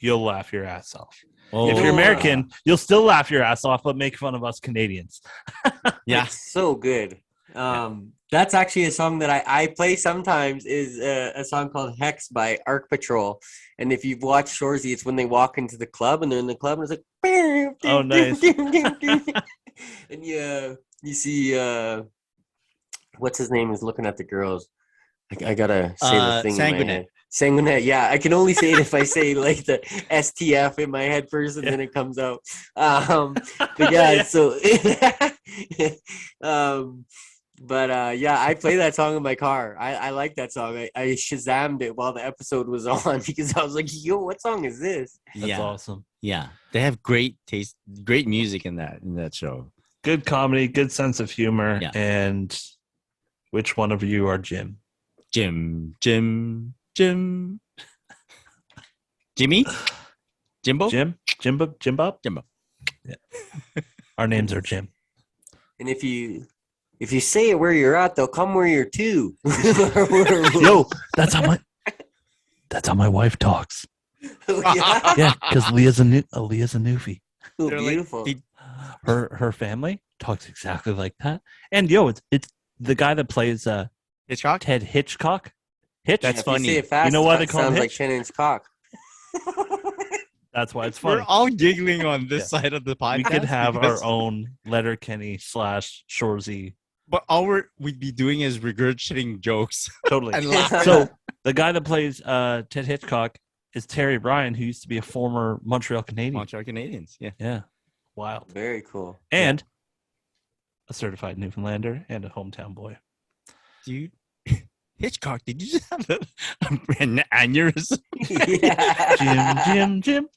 you'll laugh your ass off. Oh, If you're American, you'll still laugh your ass off, but make fun of us Canadians. yeah. It's so good. That's actually a song that I play sometimes is a song called Hex by Arc Patrol. And if you've watched Shorzy, it's when they walk into the club and they're in the club and it's like, Oh, nice. and you see what's his name is looking at the girls. I gotta say the thing in my Sanguinet. head. Sanguinet, yeah. I can only say it if I say like the STF in my head first and then it comes out. But yeah, so yeah, I play that song in my car. I like that song. I Shazammed it while the episode was on because I was like, yo, what song is this? That's Yeah. awesome. Yeah. They have great taste, great music in that show. Good comedy, good sense of humor. Yeah. And which one of you are Jim? Jimmy? Jimbo? Jimbo? Jimbo. Yeah. Our names are Jim. And if you say it where you're at, they'll come where you're to. Yo, that's how my wife talks. yeah. Yeah, because Leah's a newfie. Oh, They're like- beautiful. they- Her family talks exactly like that. And yo, it's the guy that plays Hitchcock? Ted Hitchcock. Hitch. That's If you funny. say it fast, You know why they it call him sounds like Hitch? 10-inch cock. That's why it's We're funny. all giggling on this Yeah. side of the podcast. We could have because- our own Letterkenny / Shorzy. But all we'd be doing is regurgitating jokes Totally. and laughing. So the guy that plays Ted Hitchcock is Terry Bryan, who used to be a former Montreal Canadian. Montreal Canadians, yeah. Yeah. Wild. Very cool. And a certified Newfoundlander and a hometown boy. Dude, Hitchcock, did you just have an aneurysm? Yeah. Jim.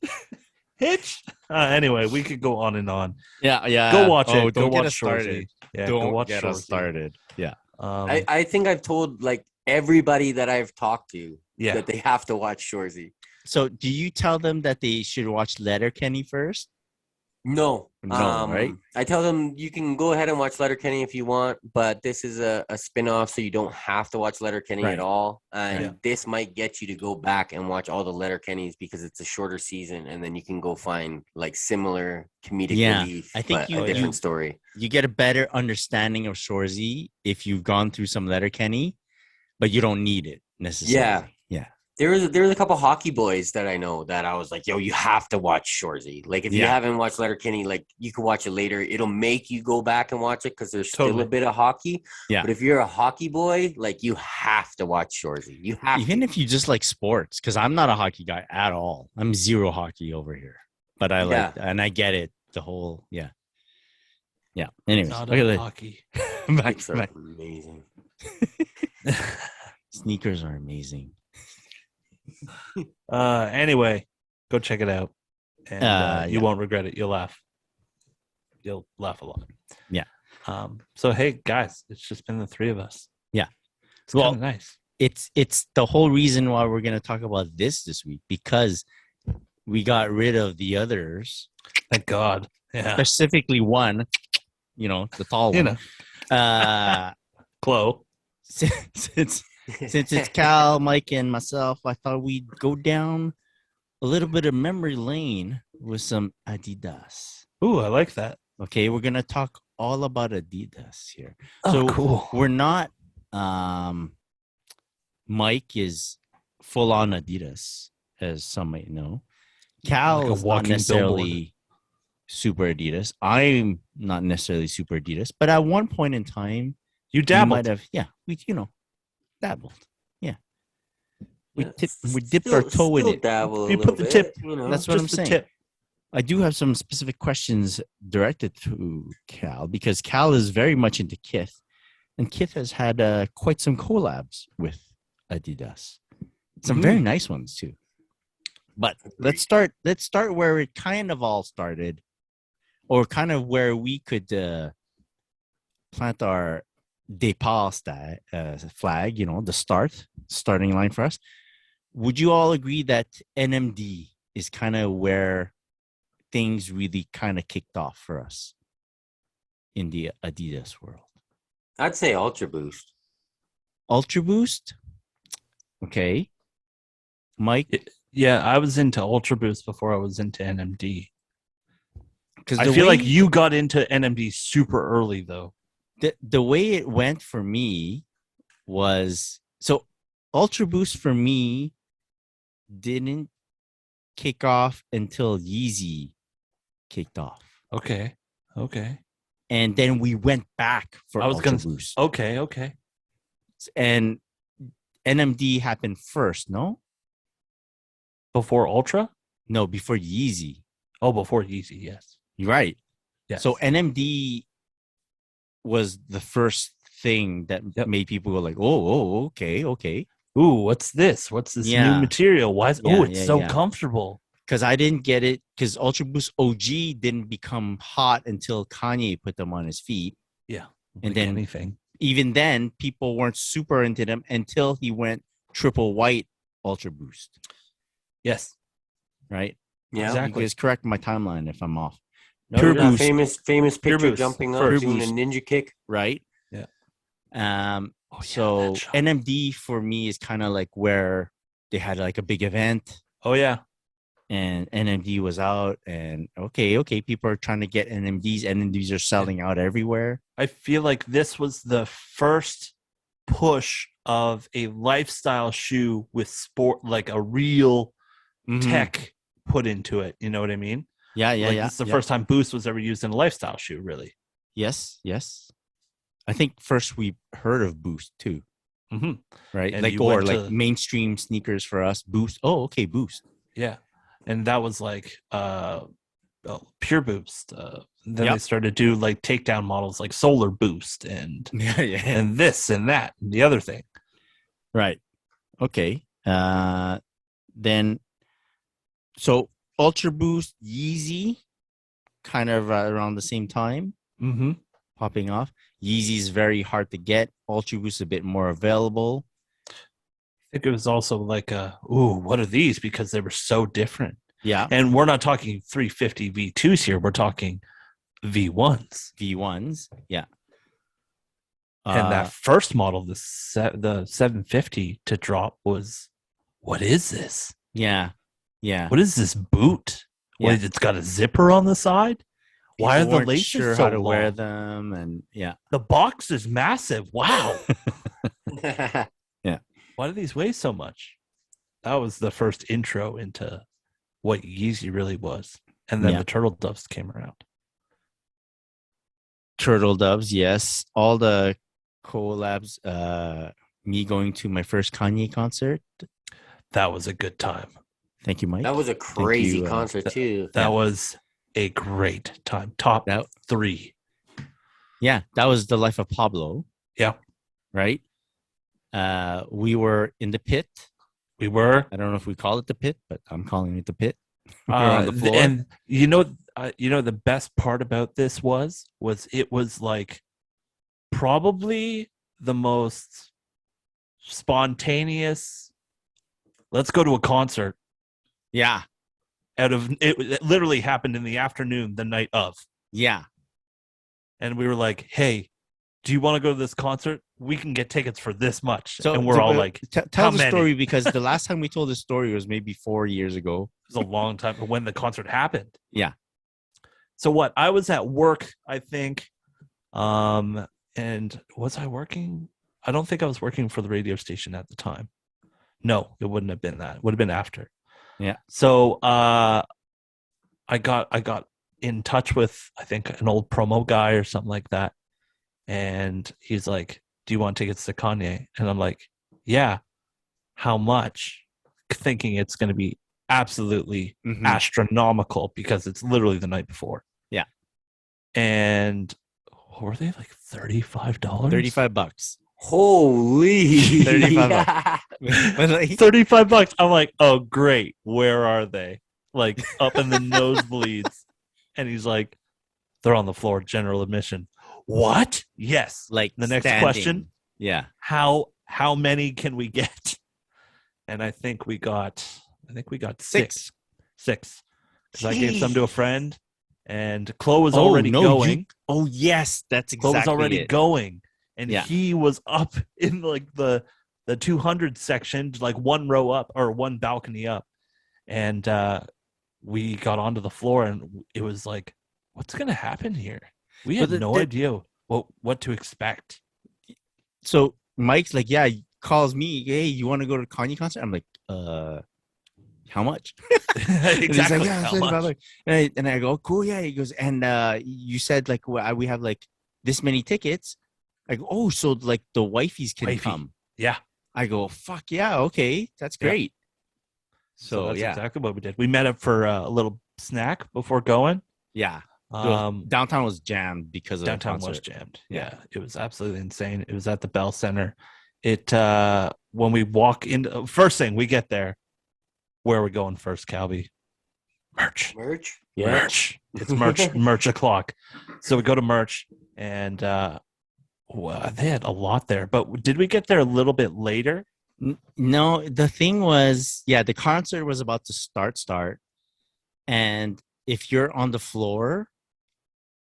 Hitch. Anyway, we could go on and on. Yeah. Go watch it. Don't Go get watch us started. Shorzy. Yeah, go Don't watch get us Shorzy. started. Yeah. I think I've told like everybody that I've talked to Yeah. that they have to watch Shorzy. So do you tell them that they should watch Letterkenny first? No. Right? I tell them you can go ahead and watch Letterkenny if you want, but this is a spin-off, so you don't have to watch Letterkenny Right. at all. And Yeah. this might get you to go back and watch all the Letterkennys because it's a shorter season, and then you can go find like similar comedic relief, I think but you- a different story. You get a better understanding of Shorzy if you've gone through some Letterkenny, but you don't need it necessarily. Yeah. There was a couple hockey boys that I know that I was like, yo, you have to watch Shorzy. Like, if you Yeah. haven't watched Letterkenny, like, you can watch it later. It'll make you go back and watch it because there's still Totally. a bit of hockey. Yeah. But if you're a hockey boy, like, you have to watch Shorzy. You have Even to. if you just like sports, because I'm not a hockey guy at all. I'm zero hockey over here. But I like, and I get it. The whole, yeah. Anyways, Not okay, a hockey. back, It's amazing. Sneakers are amazing. Anyway, go check it out, and you yeah. won't regret it. You'll laugh. You'll laugh a lot. Yeah. So hey, guys, it's just been the three of us. Yeah. It's Well, kind of nice. It's the whole reason why we're gonna talk about this week, because we got rid of the others, Thank God. Yeah. specifically one, the tall You one. know, Chloe. Since it's Cal, Mike, and myself, I thought we'd go down a little bit of memory lane with some Adidas. Ooh, I like that. Okay, we're gonna talk all about Adidas here. Oh, So cool. we're not. Mike is full on Adidas, as some might know. Cal Like a is not walking necessarily super Adidas. I'm not necessarily super Adidas, but at one point in time, You we dabbled. might have. Yeah, we dabbled. Yeah, we Yeah, dipped our toe in still it. dabble a You little put the bit, tip. That's what I'm Just the saying. tip. I do have some specific questions directed to Cal, because Cal is very much into Kith, and Kith has had quite some collabs with Adidas. Some very nice ones too. But let's start where it kind of all started, or kind of where we could plant our départ flag, the starting line for us. Would you all agree that NMD is kind of where things really kind of kicked off for us in the Adidas world? I'd say Ultra Boost. Ultra Boost? Okay. Mike? Yeah, I was into Ultra Boost before I was into NMD. Because I feel like you got into NMD super early, though. the way it went for me was, so Ultra Boost for me didn't kick off until Yeezy kicked off. Okay. And then we went back for I was Ultra gonna- Boost. Okay. And NMD happened first, no? Before Ultra? No, before Yeezy. Oh, before Yeezy, yes. You're right. Yes. So NMD was the first thing that made people go like, oh, okay. Ooh, what's this? What's this Yeah. new material? Why is Yeah, it's so yeah. comfortable? Because I didn't get it, because Ultra Boost OG didn't become hot until Kanye put them on his feet. Yeah. And Like then anything. even then, people weren't super into them until he went triple white Ultra Boost, Yes. right? Yeah. Exactly. You guys correct my timeline if I'm off. No, Pure you're not. Boost. Famous Pure picture Boost jumping up, first. doing a Boost. ninja kick. Right? Yeah. Oh, yeah, So that shot. NMD for me is kind of like where they had like a big event Oh, yeah. and NMD was out, and okay, people are trying to get NMDs. NMDs are selling out everywhere. I feel like this was the first push of a lifestyle shoe with sport, like a real tech put into it. You know what I mean? Yeah, Like, this is the first time Boost was ever used in a lifestyle shoe, really. Yes. I think first we heard of Boost too, Mm-hmm. right? And like, you or went like to- mainstream sneakers for us. Boost. Oh, okay, Boost. Yeah. And that was like Pure Boost. Then Yep. they started to do like takedown models like Solar Boost and Yeah. and this and that and the other thing. Right. Okay. Then so Ultra Boost, Yeezy, kind of around the same time, Mm-hmm. popping off. Yeezy is very hard to get. Ultra Boost a bit more available. I think it was also like, ooh, what are these? Because they were so different. Yeah. And we're not talking 350 V2s here. We're talking V1s. V1s. Yeah. And that first model, the 750 to drop was, what is this? Yeah. Yeah. What is this boot? Yeah. What, it's got a zipper on the side? Why are People the weren't laces sure so how to long? wear them, and yeah. The box is massive. Wow. Yeah. Why do these weigh so much? That was the first intro into what Yeezy really was. And then Yeah. the Turtle Doves came around. Turtle Doves, yes. All the collabs. Me going to my first Kanye concert. That was a good time. Thank you, Mike. That was a crazy you, concert too. That was a great time. Top 3. Yeah, that was the life of Pablo. Yeah. Right. We were in the pit. We were. I don't know if we call it the pit, but I'm calling it the pit. We were on the floor. And the best part about this was it was like probably the most spontaneous. Let's go to a concert. Yeah. Out of it literally happened in the afternoon, the night of. Yeah. And we were like, hey, do you want to go to this concert? We can get tickets for this much. So and we're all like, tell the story, because the last time we told the story was maybe 4 years ago. It was a long time when the concert happened. Yeah. So what? I was at work, I think. And was I working? I don't think I was working for the radio station at the time. No, it wouldn't have been that. It would have been after. Yeah. So I got in touch with, I think, an old promo guy or something like that. And he's like, do you want tickets to Kanye? And I'm like, yeah. How much? Thinking it's going to be absolutely astronomical because it's literally the night before. Yeah. And what were they, like $35? $35. Holy. 35 yeah. $35. I'm like, oh great, where are they? Like up in the nosebleeds. And he's like, they're on the floor, general admission. What? Yes. Like the next standing. question. Yeah. How many can we get? And I think we got six. Because I gave some to a friend, and Chloe was already going. Oh yes, that's exactly Chloe was already it. going, and Yeah. he was up in like the 200 section, like one row up or one balcony up, and we got onto the floor, and it was like, what's gonna happen here? We had no idea what to expect. So Mike's like, yeah, he calls me, hey, you want to go to Kanye concert? I'm like, how much? Exactly. And he's like, yeah, how much? and I go, cool, yeah. He goes, and you said like we have like this many tickets. I go, oh, so like the wifeys can come. Yeah. I go, fuck yeah, okay, that's great. So that's yeah, exactly what we did. We met up for a little snack before going. yeah. Downtown was jammed because of downtown the was concert. jammed. Yeah, it was absolutely insane. It was at the Bell Center. It when we walk in, Oh, first thing we get there, where are we going first, Calby? Merch. Yeah. Merch. It's merch o'clock. So we go to merch, and well, they had a lot there. But did we get there a little bit later? No, the thing was, yeah, the concert was about to start, and if you're on the floor,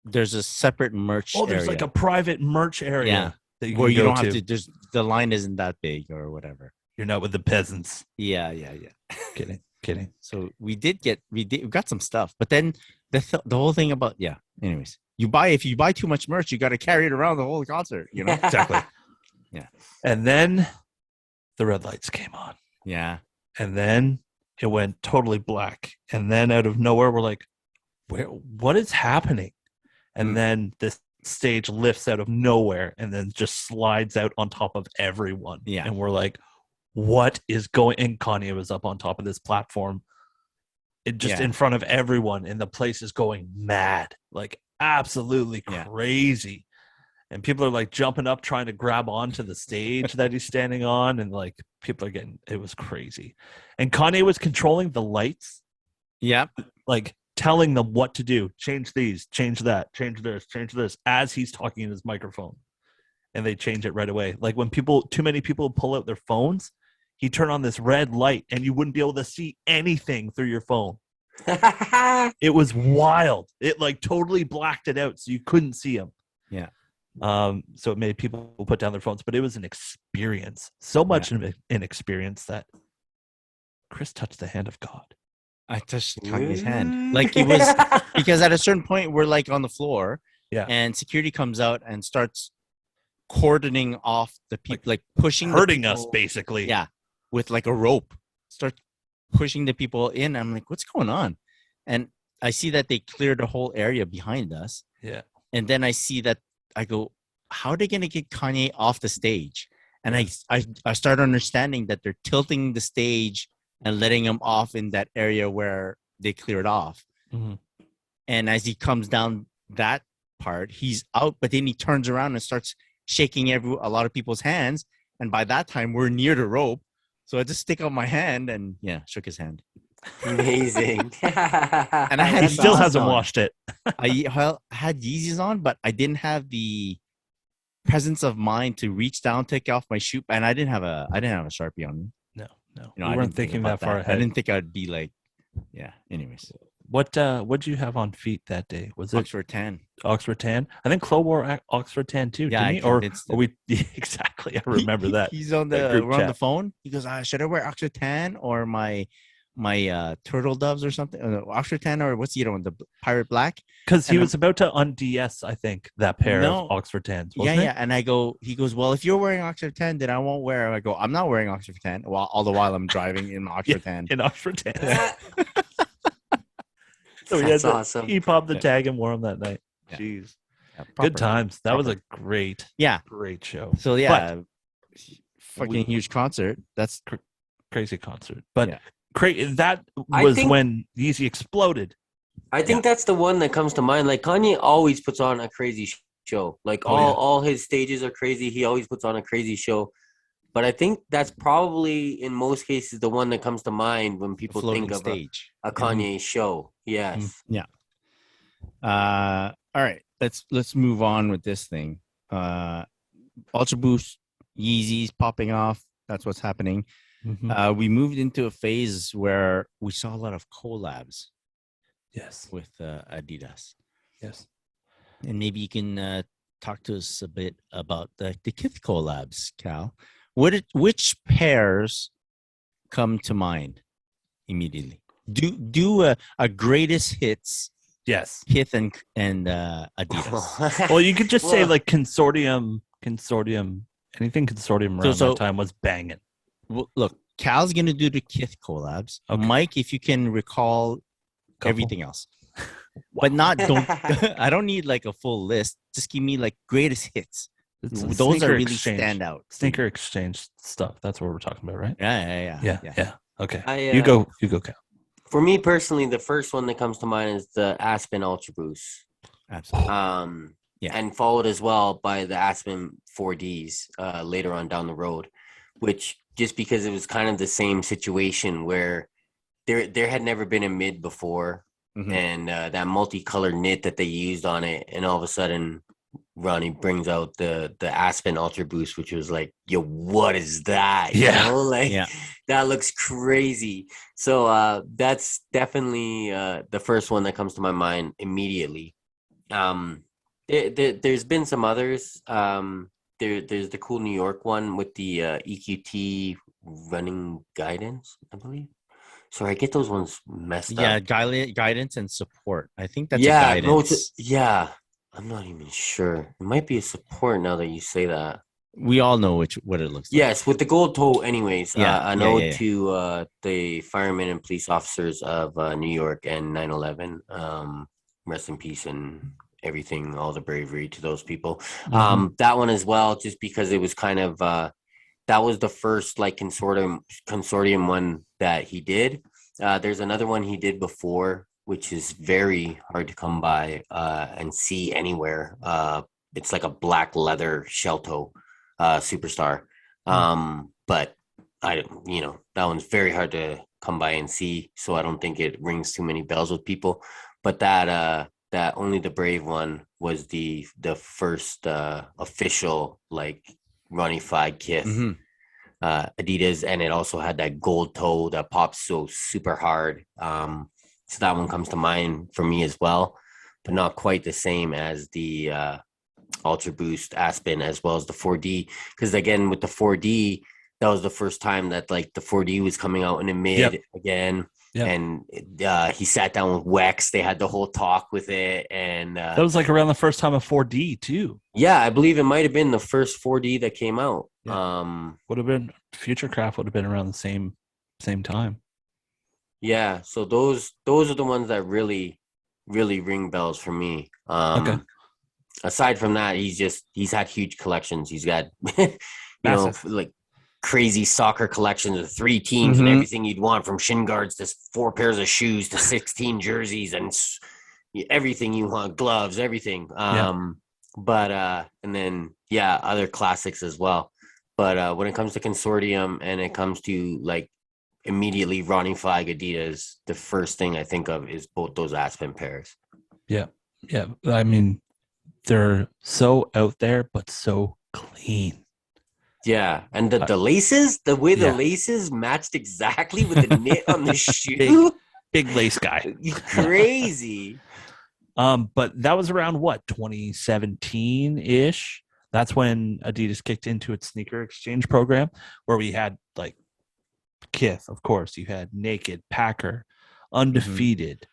there's a separate merch area. There's like a private merch area. Yeah. That Where you go don't have to. There's the line isn't that big or whatever. You're not with the peasants. Yeah. Kidding. So we got some stuff, but then the whole thing about Anyways, if you buy too much merch, you got to carry it around the whole concert. You know exactly. Yeah. And then the red lights came on. Yeah. And then it went totally black. And then out of nowhere, we're like, what is happening? And then this stage lifts out of nowhere and then just slides out on top of everyone. Yeah. And we're like, what is going? And Kanye was up on top of this platform, in front of everyone, and the place is going mad, like absolutely crazy. and people are like jumping up trying to grab onto the stage that he's standing on, and like people are getting, it was crazy. And Kanye was controlling the lights, like telling them what to do, change these, change that, change this, as he's talking in his microphone, and they change it right away. Like when too many people pull out their phones, he turned on this red light and you wouldn't be able to see anything through your phone. It was wild. It like totally blacked it out so you couldn't see him. Yeah. So it made people put down their phones, but it was an experience. So much of an experience that Chris touched the hand of God. I touched Kanye's hand. Like it was because at a certain point we're like on the floor, and security comes out and starts cordoning off the people, like pushing, hurting us basically. Yeah, with like a rope. Start pushing the people in. I'm like, what's going on? And I see that they cleared the whole area behind us. Yeah. And then I see that I go, how are they going to get Kanye off the stage? And I start understanding that they're tilting the stage and letting him off in that area where they cleared off. Mm-hmm. And as he comes down that part, he's out, but then he turns around and starts shaking a lot of people's hands. And by that time, we're near the rope. So I just stick out my hand and shook his hand. Amazing. And he still hasn't washed it. I had Yeezys on, but I didn't have the presence of mind to reach down, take off my shoe, and I didn't have a Sharpie on me. No. You know, we I weren't didn't think thinking that far ahead. I didn't think I'd be like, anyways. What'd you have on feet that day? Was it Oxford tan? Oxford tan? I think Chloe wore Oxford tan too. Yeah, didn't he? Or we exactly. I remember that. He's on we're on the phone. He goes, should I wear Oxford tan or my turtle doves or something? Oxford tan, or what's the other one? The pirate black? Because he was about to un-DS, I think, that pair of Oxford tans. Wasn't it? And he goes, well, if you're wearing Oxford tan, then I won't wear. I go, I'm not wearing Oxford tan. All the while I'm driving in Oxford tan. In Oxford tan. Yeah. So That's awesome. He popped the tag and wore them that night. Yeah. Jeez. Yeah, good times. That was a great show. So fucking huge concert. That's crazy concert. But that was when Yeezy exploded. I think that's the one that comes to mind. Like Kanye always puts on a crazy show. Like all his stages are crazy. He always puts on a crazy show. But I think that's probably in most cases the one that comes to mind when people think of a Kanye show. Yes. Yeah. All right. Let's move on with this thing. Ultra Boost, Yeezys popping off. That's what's happening. Mm-hmm. We moved into a phase where we saw a lot of collabs. Yes. With Adidas. Yes. And maybe you can talk to us a bit about the Kith collabs, Cal. Which pairs come to mind immediately? Do a greatest hits. Yes. Kith and Adidas. Well, you could just say like consortium. Anything consortium around that time was banging. Well, look, Cal's gonna do the Kith collabs. Okay. Mike, if you can recall everything else, but don't. I don't need like a full list. Just give me like greatest hits. Those are really stand out. Sneaker exchange stuff. That's what we're talking about, right? Yeah. Okay. You go, Cal. For me personally, the first one that comes to mind is the Aspen Ultra Boost. Absolutely. And followed as well by the Aspen 4Ds later on down the road, which just because it was kind of the same situation where there had never been a mid before, and that multicolored knit that they used on it, and all of a sudden Ronnie brings out the Aspen Ultra Boost, which was like, yo, what is that? Yeah. You know? That looks crazy. So that's definitely the first one that comes to my mind immediately. There's been some others. There's the cool New York one with the EQT running guidance, I believe. Sorry, I get those ones messed up. Yeah, guidance and support. I think that's a guidance. I'm not even sure. It might be a support now that you say that. We all know what it looks like. Yes, with the gold toe anyways. An ode to the firemen and police officers of New York and 9/11. Rest in peace and everything, all the bravery to those people. That one as well, just because it was kind of that was the first like consortium one that he did. There's another one he did before, which is very hard to come by and see anywhere. it's like a black leather shell toe Superstar. But that one's very hard to come by and see, so I don't think it rings too many bells with people. But that Only the Brave one was the first official like Ronnie-fied Kith Adidas, and it also had that gold toe that pops so super hard. So that one comes to mind for me as well, but not quite the same as the Ultra Boost Aspen as well as the 4D, because again with the 4D, that was the first time that like the 4D was coming out in the mid again. Yep. And he sat down with Wex. They had the whole talk with it, and that was like around the first time of 4D too. Yeah, I believe it might have been the first 4D that came out. Yeah. Would have been Futurecraft would have been around the same time. Yeah, so those are the ones that really ring bells for me. Okay. Aside from that, he's had huge collections. He's got like crazy soccer collections of 3 teams and everything you'd want, from shin guards to 4 pairs of shoes to 16 jerseys and everything you want, gloves, everything. But and then other classics as well. But when it comes to Consortium and it comes to like immediately Ronnie-fied Adidas, the first thing I think of is both those Aspen pairs. Yeah. I mean, they're so out there, but so clean. Yeah, and the laces, the way the laces matched exactly with the knit on the shoe. Big lace guy. Crazy. But that was around 2017-ish. That's when Adidas kicked into its sneaker exchange program, where we had like Kith, of course. You had Naked, Packer, Undefeated,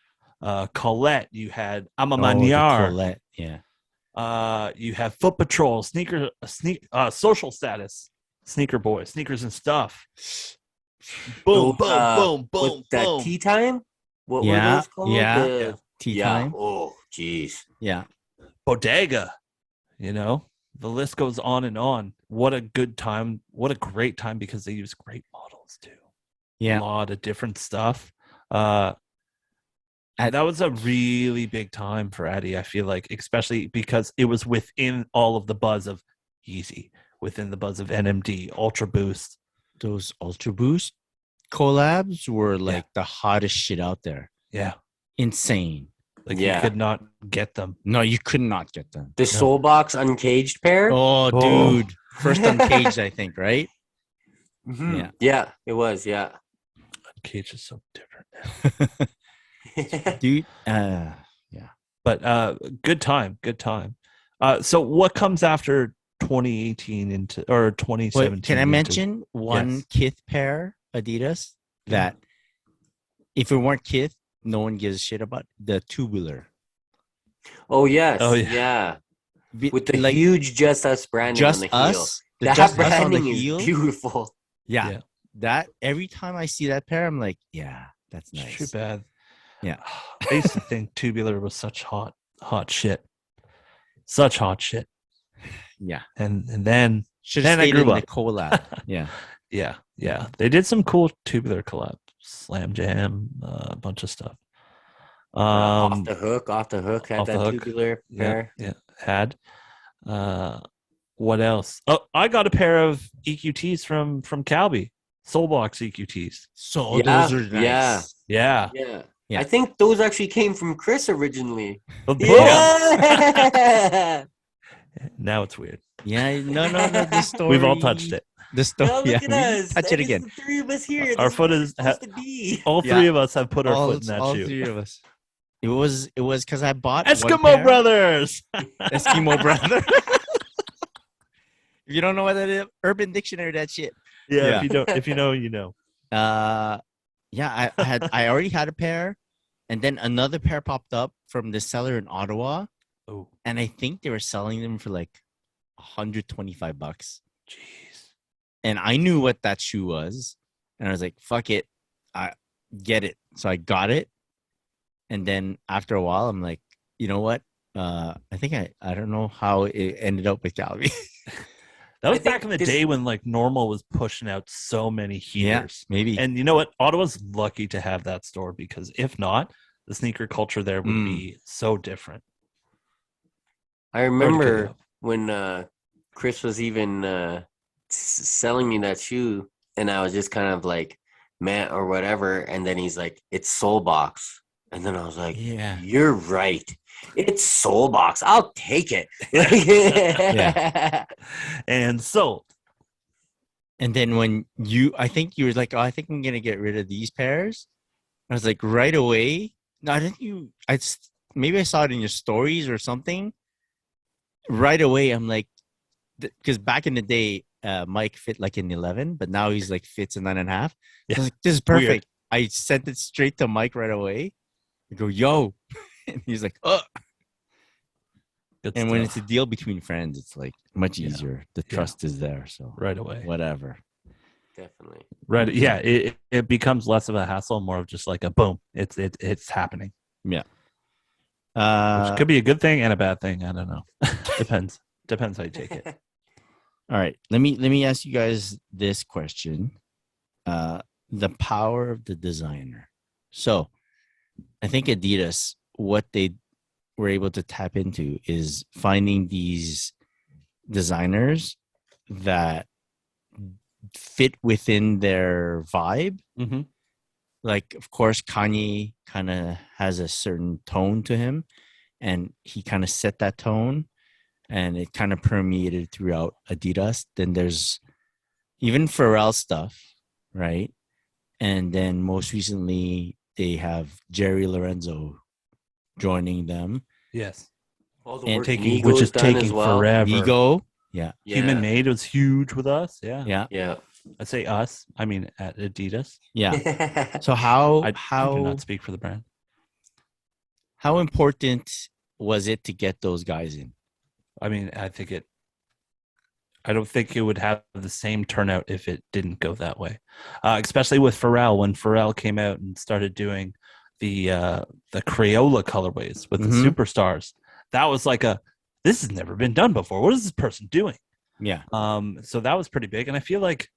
Colette. You had Amamanyar. Colette, yeah. You have Foot Patrol, Social Status, Sneaker Boy, Sneakers and Stuff. Boom, boom. That Tea Time? What were those called? Yeah. Tea Time. Oh, jeez. Yeah. Bodega. The list goes on and on. What a good time. What a great time, because they use great models too. Yeah. A lot of different stuff. That was a really big time for Addy, I feel like, especially because it was within all of the buzz of Yeezy, within the buzz of NMD, Ultra Boost. Those Ultra Boost collabs were like the hottest shit out there. Yeah. Insane. Like you could not get them. No, you could not get them. The Soulbox Uncaged pair? Oh, dude. First Uncaged, I think, right? Mm-hmm. Yeah, it was, yeah. Uncaged is so different now. Dude, but good time. So what comes after 2018 or 2017? Wait, can I mention one Kith pair Adidas that if it weren't Kith, no one gives a shit about? The Tubular. Oh yes, yeah. With the huge Just Us branding on the heel. That branding is beautiful. Yeah, that every time I see that pair, I'm like, yeah, that's nice. Too bad. Yeah. I used to think Tubular was such hot shit. Such hot shit. Yeah. And then I grew up. The collab. Yeah. Yeah. They did some cool Tubular collabs. Slam Jam, a bunch of stuff. Off the hook had that Tubular pair. Yeah, had. What else? Oh, I got a pair of EQTs from Calbee. Soulbox EQTs. So those are nice. Yeah. I think those actually came from Chris originally. Yeah. Now it's weird. Yeah, no. The story. We've all touched it. The story. No, look at us. Touch it again. The 3 of us here. Our foot is. All 3 of us have put our foot in that all shoe. All 3 of us. It was because I bought Eskimo Brothers. Eskimo Brothers. If you don't know what that is, Urban Dictionary, that shit. Yeah. If you know, you know. I already had a pair, and then another pair popped up from the seller in Ottawa. Oh. And I think they were selling them for like $125. Jeez. And I knew what that shoe was, and I was like, "Fuck it, I get it." So I got it, and then after a while, I'm like, "You know what? I think I don't know how it ended up with Calbee." That was back in the day when like Normal was pushing out so many heaters. Yeah, maybe. And you know what? Ottawa's lucky to have that store, because if not, the sneaker culture there would be so different. I remember when Chris was even selling me that shoe, and I was just kind of like, man, or whatever, and then he's like, it's Soul Box, and then I was like, Yeah. you're right, it's Soul Box, I'll take it. Yeah. And sold. And then when I think you were like, oh, I think I'm gonna get rid of these pairs. I was like, right away. No, I think maybe I saw it in your stories or something. Right away, I'm like, because back in the day, Mike fit like an 11, but now he's like fits a 9.5. Yeah. So I was like, this is perfect. Weird. I sent it straight to Mike right away. I go, yo, and he's like, oh. Good And when stuff. it's a deal between friends, it's like much Yeah. easier. The trust is there. So Right away. whatever. Definitely. Right. Yeah. It becomes less of a hassle, more of just like a boom. It's happening. Yeah. Which could be a good thing and a bad thing. I don't know. Depends how you take it. All right. Let me ask you guys this question. The power of the designer. So I think Adidas, what they were able to tap into is finding these designers that fit within their vibe. Mm-hmm. Like, of course, Kanye kind of has a certain tone to him, and he kind of set that tone, and it kind of permeated throughout Adidas. Then there's even Pharrell stuff, right? And then most recently, they have Jerry Lorenzo joining them. Yes. All the And work taking, Migo's which is done taking as well. forever. Ego, yeah, Human Made was huge with us. Yeah. yeah, Yeah. I say us. I mean at Adidas. yeah. So how I do not speak for the brand. how important was it to get those guys in? I mean, I don't think it would have the same turnout if it didn't go that way. Especially with Pharrell, when Pharrell came out and started doing the Crayola colorways with the superstars. That was like this has never been done before. What is this person doing? Yeah. So that was pretty big. And I feel like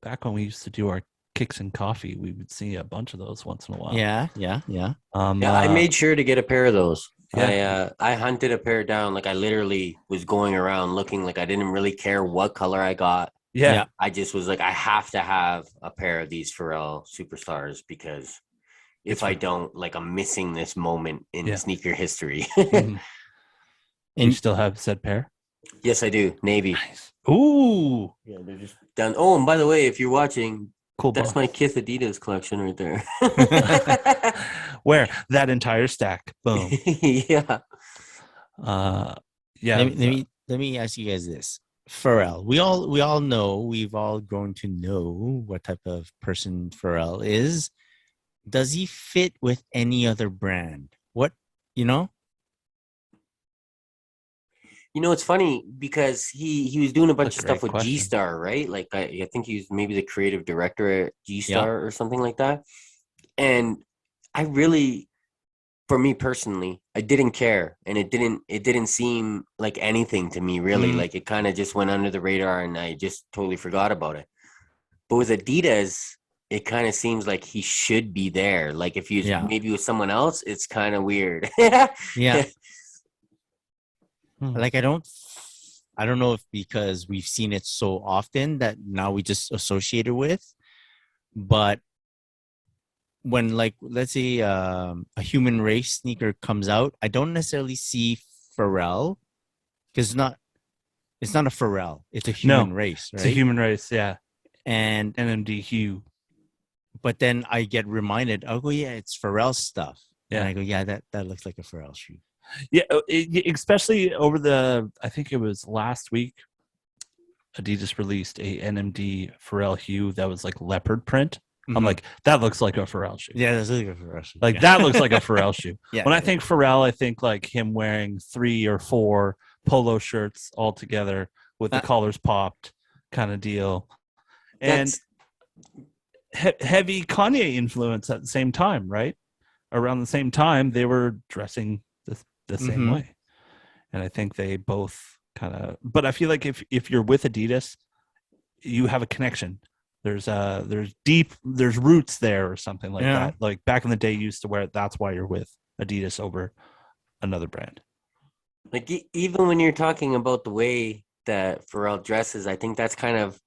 back when we used to do our kicks and coffee, we would see a bunch of those once in a while. Yeah. Yeah, I made sure to get a pair of those. Yeah. I hunted a pair down. Like I literally was going around looking, like I didn't really care what color I got. Yeah. I just was like, I have to have a pair of these Pharrell superstars, because if I don't, like, I'm missing this moment in sneaker history. Mhm. And you still have said pair? Yes, I do. Navy. Nice. Ooh. Yeah, they're just done. Oh, and by the way, if you're watching, Cool. that's my Kith Adidas collection right there. Where that entire stack. Boom. Yeah. Yeah. Let me ask you guys this. Pharrell. We all know, we've all grown to know what type of person Pharrell is. Does he fit with any other brand? What, you know? You know, it's funny because he was doing a bunch That's of a stuff great with question. G-Star, right? Like I think he was maybe the creative director at G-Star or something like that. And I really, for me personally, I didn't care, and it didn't seem like anything to me, really. Like it kind of just went under the radar, and I just totally forgot about it. But with Adidas, it kind of seems like he should be there. Like if you maybe with someone else, it's kind of weird. Yeah. Like I don't know if because we've seen it so often that now we just associate it with, but when, like, let's say a Human Race sneaker comes out, I don't necessarily see Pharrell, because it's not a Pharrell, it's a Human Race, right? It's a Human Race, yeah. And NMD Hue. But then I get reminded, oh yeah, it's Pharrell stuff. Yeah. And I go, yeah, that looks like a Pharrell shoe. Yeah, especially over I think it was last week, Adidas released a NMD Pharrell Hue that was like leopard print. I'm like, that looks like a Pharrell shoe. Yeah, that's like a Pharrell shoe. Like that looks like a Pharrell shoe. Yeah. When I think Pharrell, I think like him wearing 3 or 4 polo shirts all together with the collars popped kind of deal. And heavy Kanye influence at the same time, right? Around the same time, they were dressing the same way. And I think they both kind of, but I feel like if you're with Adidas, you have a connection. There's roots there or something like that. Like back in the day, you used to wear it. That's why you're with Adidas over another brand. Like even when you're talking about the way that Pharrell dresses, I think that's kind of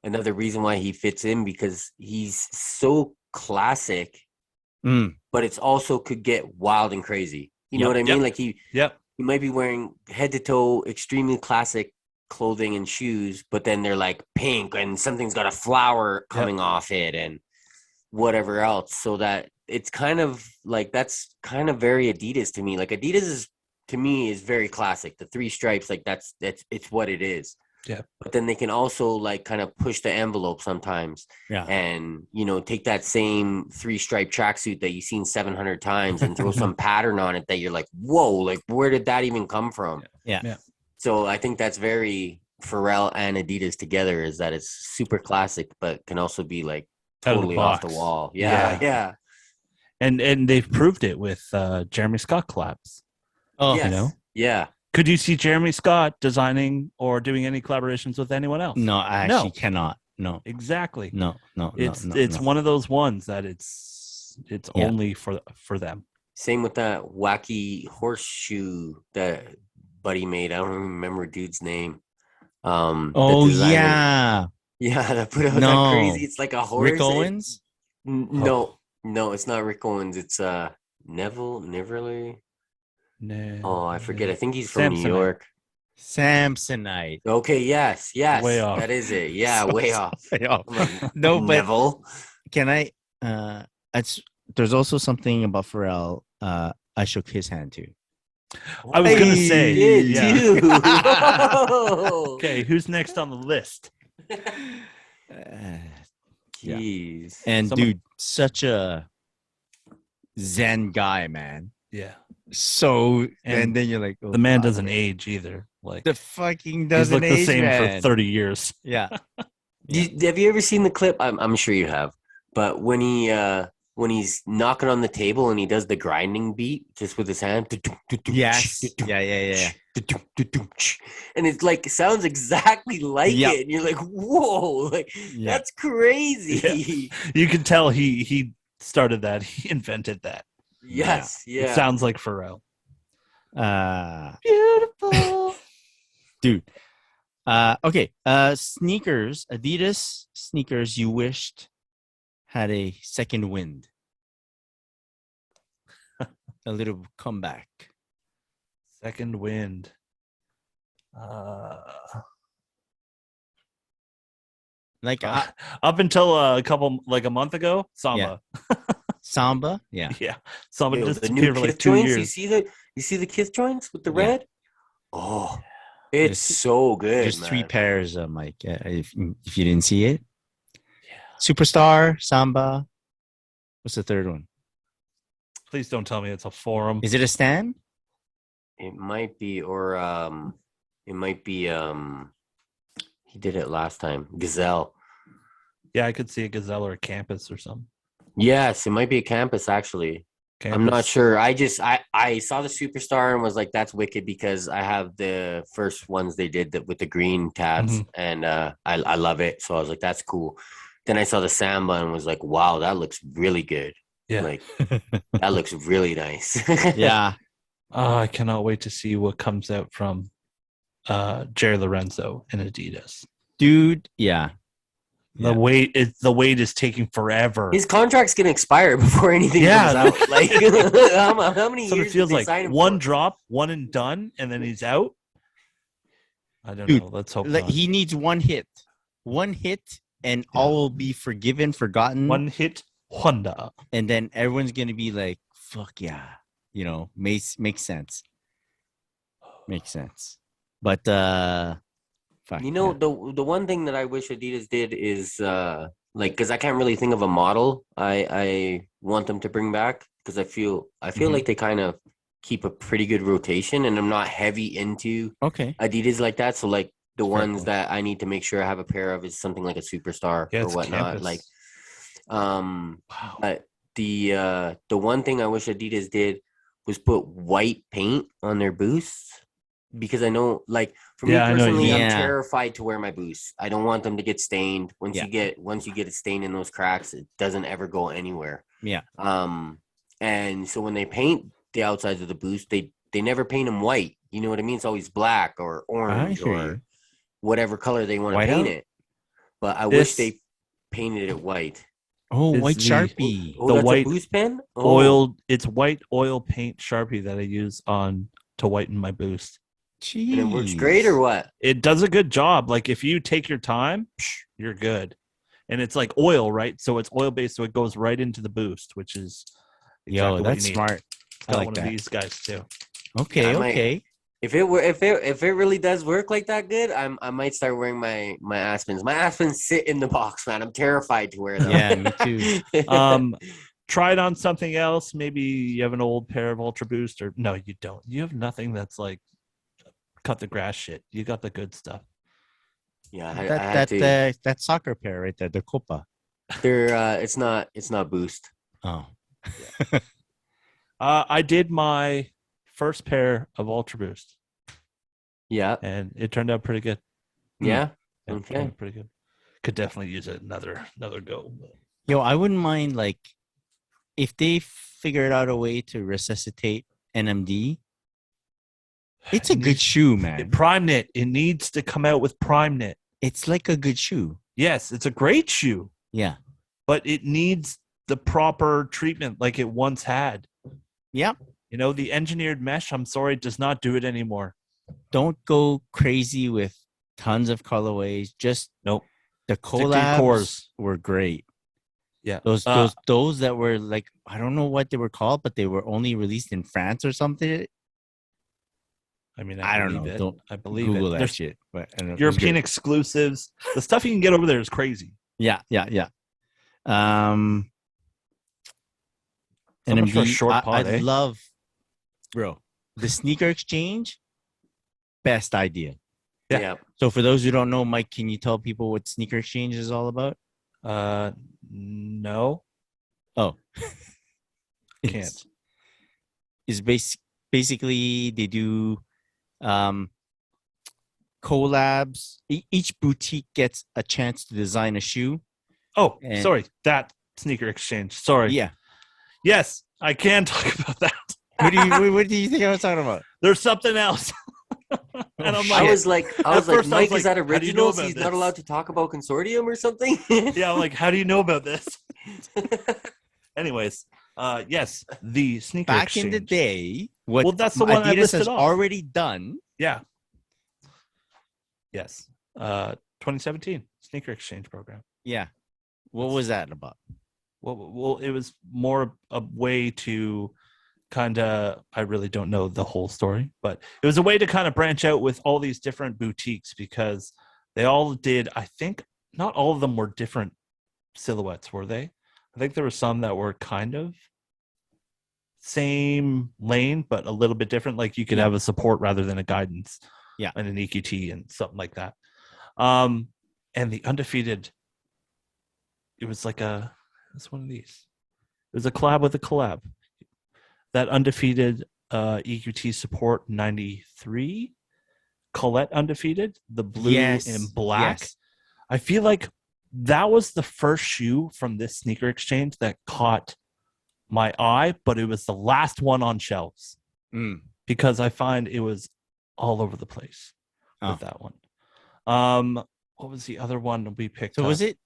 another reason why he fits in because he's so classic, but it's also could get wild and crazy. You know what I mean? Like he might be wearing head to toe extremely classic clothing and shoes, but then they're like pink and something's got a flower coming off it and whatever else. So that it's kind of like that's kind of very Adidas to me. Like Adidas is to me is very classic. The 3 stripes, like that's it's what it is. Yeah. But then they can also like kind of push the envelope sometimes. Yeah. And take that same 3 stripe tracksuit that you've seen 700 times and throw some pattern on it that you're like, whoa, like where did that even come from? Yeah. So I think that's very Pharrell and Adidas together is that it's super classic, but can also be like totally off the wall. Yeah. And they've proved it with Jeremy Scott collabs. Oh, yes. Yeah. Could you see Jeremy Scott designing or doing any collaborations with anyone else? No, I actually cannot. No. Exactly. No. It's one of those ones that it's only for them. Same with that wacky horseshoe that Buddy made. I don't remember dude's name. Yeah, that put out that crazy. It's like a horse. Rick Owens? No, it's not Rick Owens. It's Neville Niverly. No. Oh, I forget. I think he's from New York. Samsonite. Okay, yes. Way off. That is it. Yeah, way off. Way off. No, but Neville. can I? There's also something about Pharrell. I shook his hand too. I was gonna say, too. Okay, who's next on the list? Jeez. And dude, such a zen guy, man. Yeah. So and then you're like, the man doesn't age either. Like the fucking doesn't he's looked age, the same man. for 30 years. Yeah. Have you ever seen the clip? I'm sure you have. But when he's knocking on the table and he does the grinding beat just with his hand. Yes. Yeah. And it's like it sounds exactly like it. And you're like, whoa, like that's crazy. Yeah. You can tell he started that. He invented that. Yes. Yeah. It sounds like Pharrell. Beautiful. Dude. Okay. Sneakers, Adidas sneakers you wished had a second wind. A little comeback. Second wind. Like up until a month ago, Samba. Yeah. Samba? Yeah. Yeah. Samba just the new for like Kith 2 joints. years. You see the Kith joints with the red? Oh, it's so good. Just man. 3 pairs, Mike. If you didn't see it. Yeah. Superstar, Samba. What's the third one? Please don't tell me it's a forum. Is it a Stan? It might be, or it might be. He did it last time. Gazelle. Yeah, I could see a Gazelle or a Campus or something. Yes, it might be a Campus actually. Campus. I'm not sure. I saw the Superstar and was like, that's wicked because I have the first ones they did with the green tabs and I love it. So I was like, that's cool. Then I saw the Samba and was like, wow, that looks really good. Yeah. Like that looks really nice. Yeah. I cannot wait to see what comes out from Jerry Lorenzo and Adidas. Dude, yeah. The wait is taking forever. His contract's gonna expire before anything comes out. Like how many so years? It feels did they like sign him one for? drop, one and done, and then he's out. I don't know. Let's hope not. He needs one hit, and all will be forgotten. One hit, Honda, and then everyone's gonna be like, "Fuck yeah," makes sense. Makes sense. But fuck, the one thing that I wish Adidas did is because I can't really think of a model I want them to bring back because I feel like they kind of keep a pretty good rotation and I'm not heavy into Adidas like that. So like the ones that I need to make sure I have a pair of is something like a Superstar or whatnot. Campus. But the one thing I wish Adidas did was put white paint on their boosts. Because I know, like, for me personally, I'm terrified to wear my boosts. I don't want them to get stained. Once you get a stain in those cracks, it doesn't ever go anywhere. Yeah. And so when they paint the outsides of the boost, they they never paint them white. You know what I mean? It's always black or orange hear or you. whatever color they want to White paint out? it. But I This wish they painted it white. Oh, is white the- Sharpie. Oh, The that's white a boost pen? Oh. oil. It's white oil paint Sharpie that I use to whiten my boost. Jeez. And it works great or what? It does a good job. Like if you take your time, you're good. And it's like oil, right? So it's oil based, so it goes right into the boost, which is exactly Yo, what that's you need. smart. It's I got like one that. of these guys too. Okay, I might- okay. If it really does work like that good, I might start wearing my Aspens. My Aspens sit in the box, man. I'm terrified to wear them. Yeah, me too. Try it on something else. Maybe you have an old pair of Ultra Boost, or no, you don't. You have nothing that's like cut the grass shit. You got the good stuff. Yeah, I had to. That soccer pair right there, the Copa. They're it's not boost. Oh, I did my first pair of Ultra Boost, Yeah, and it turned out pretty good. yeah. Yeah, it Okay. turned out pretty good. Could definitely use another go. But yo, I wouldn't mind like if they figured out a way to resuscitate NMD. It's a good shoe, man. Prime Knit. It needs to come out with Prime Knit. It's like a good shoe. Yes, it's a great shoe, Yeah. but it needs the proper treatment like it once had. Yeah. You know, the engineered mesh, I'm sorry, does not do it anymore. Don't go crazy with tons of colorways. Just Nope. the to your collabs cores. were great. Yeah. Those that were like, I don't know what they were called, but they were only released in France or something. I mean, I don't believe know. it. Don't I believe Google it. that There's shit. But I don't know. It was European great. exclusives. The stuff you can get over there is crazy. Yeah. So much for a short pod, I eh? love, bro, the sneaker exchange. Best idea. Yeah. Yeah. So for those who don't know, Mike, can you tell people what sneaker exchange is all about? No, Oh, can't. It's basically they do collabs. Each boutique gets a chance to design a shoe. Oh, And- sorry. That sneaker exchange. Sorry. Yeah. Yes, I can talk about that. What do you think I was talking about? There's something else. And I'm I like, was like, At first I Mike, was is that like, how do you know original? about He's this? not allowed to talk about consortium or something. yeah, I'm like, how do you know about this? Anyways, yes, the sneaker Back exchange. in the day, what Well, that's the one I Adidas listed has off. already done. Yeah. Yes. 2017 sneaker exchange program. Yeah. What was that about? Well, it was more a way to kind of, I really don't know the whole story, but it was a way to kind of branch out with all these different boutiques because they all did, I think not all of them were different silhouettes, were they? I think there were some that were kind of same lane, but a little bit different. Like you could have a support rather than a guidance. Yeah. And an EQT and something like that. And the undefeated, it was like it's one of these. It was a collab with a collab. That undefeated EQT support 93, Colette undefeated, the blue and black. Yes. I feel like that was the first shoe from this sneaker exchange that caught my eye, but it was the last one on shelves Mm. because I find it was all over the place Oh. with that one. What was the other one we picked So up? was it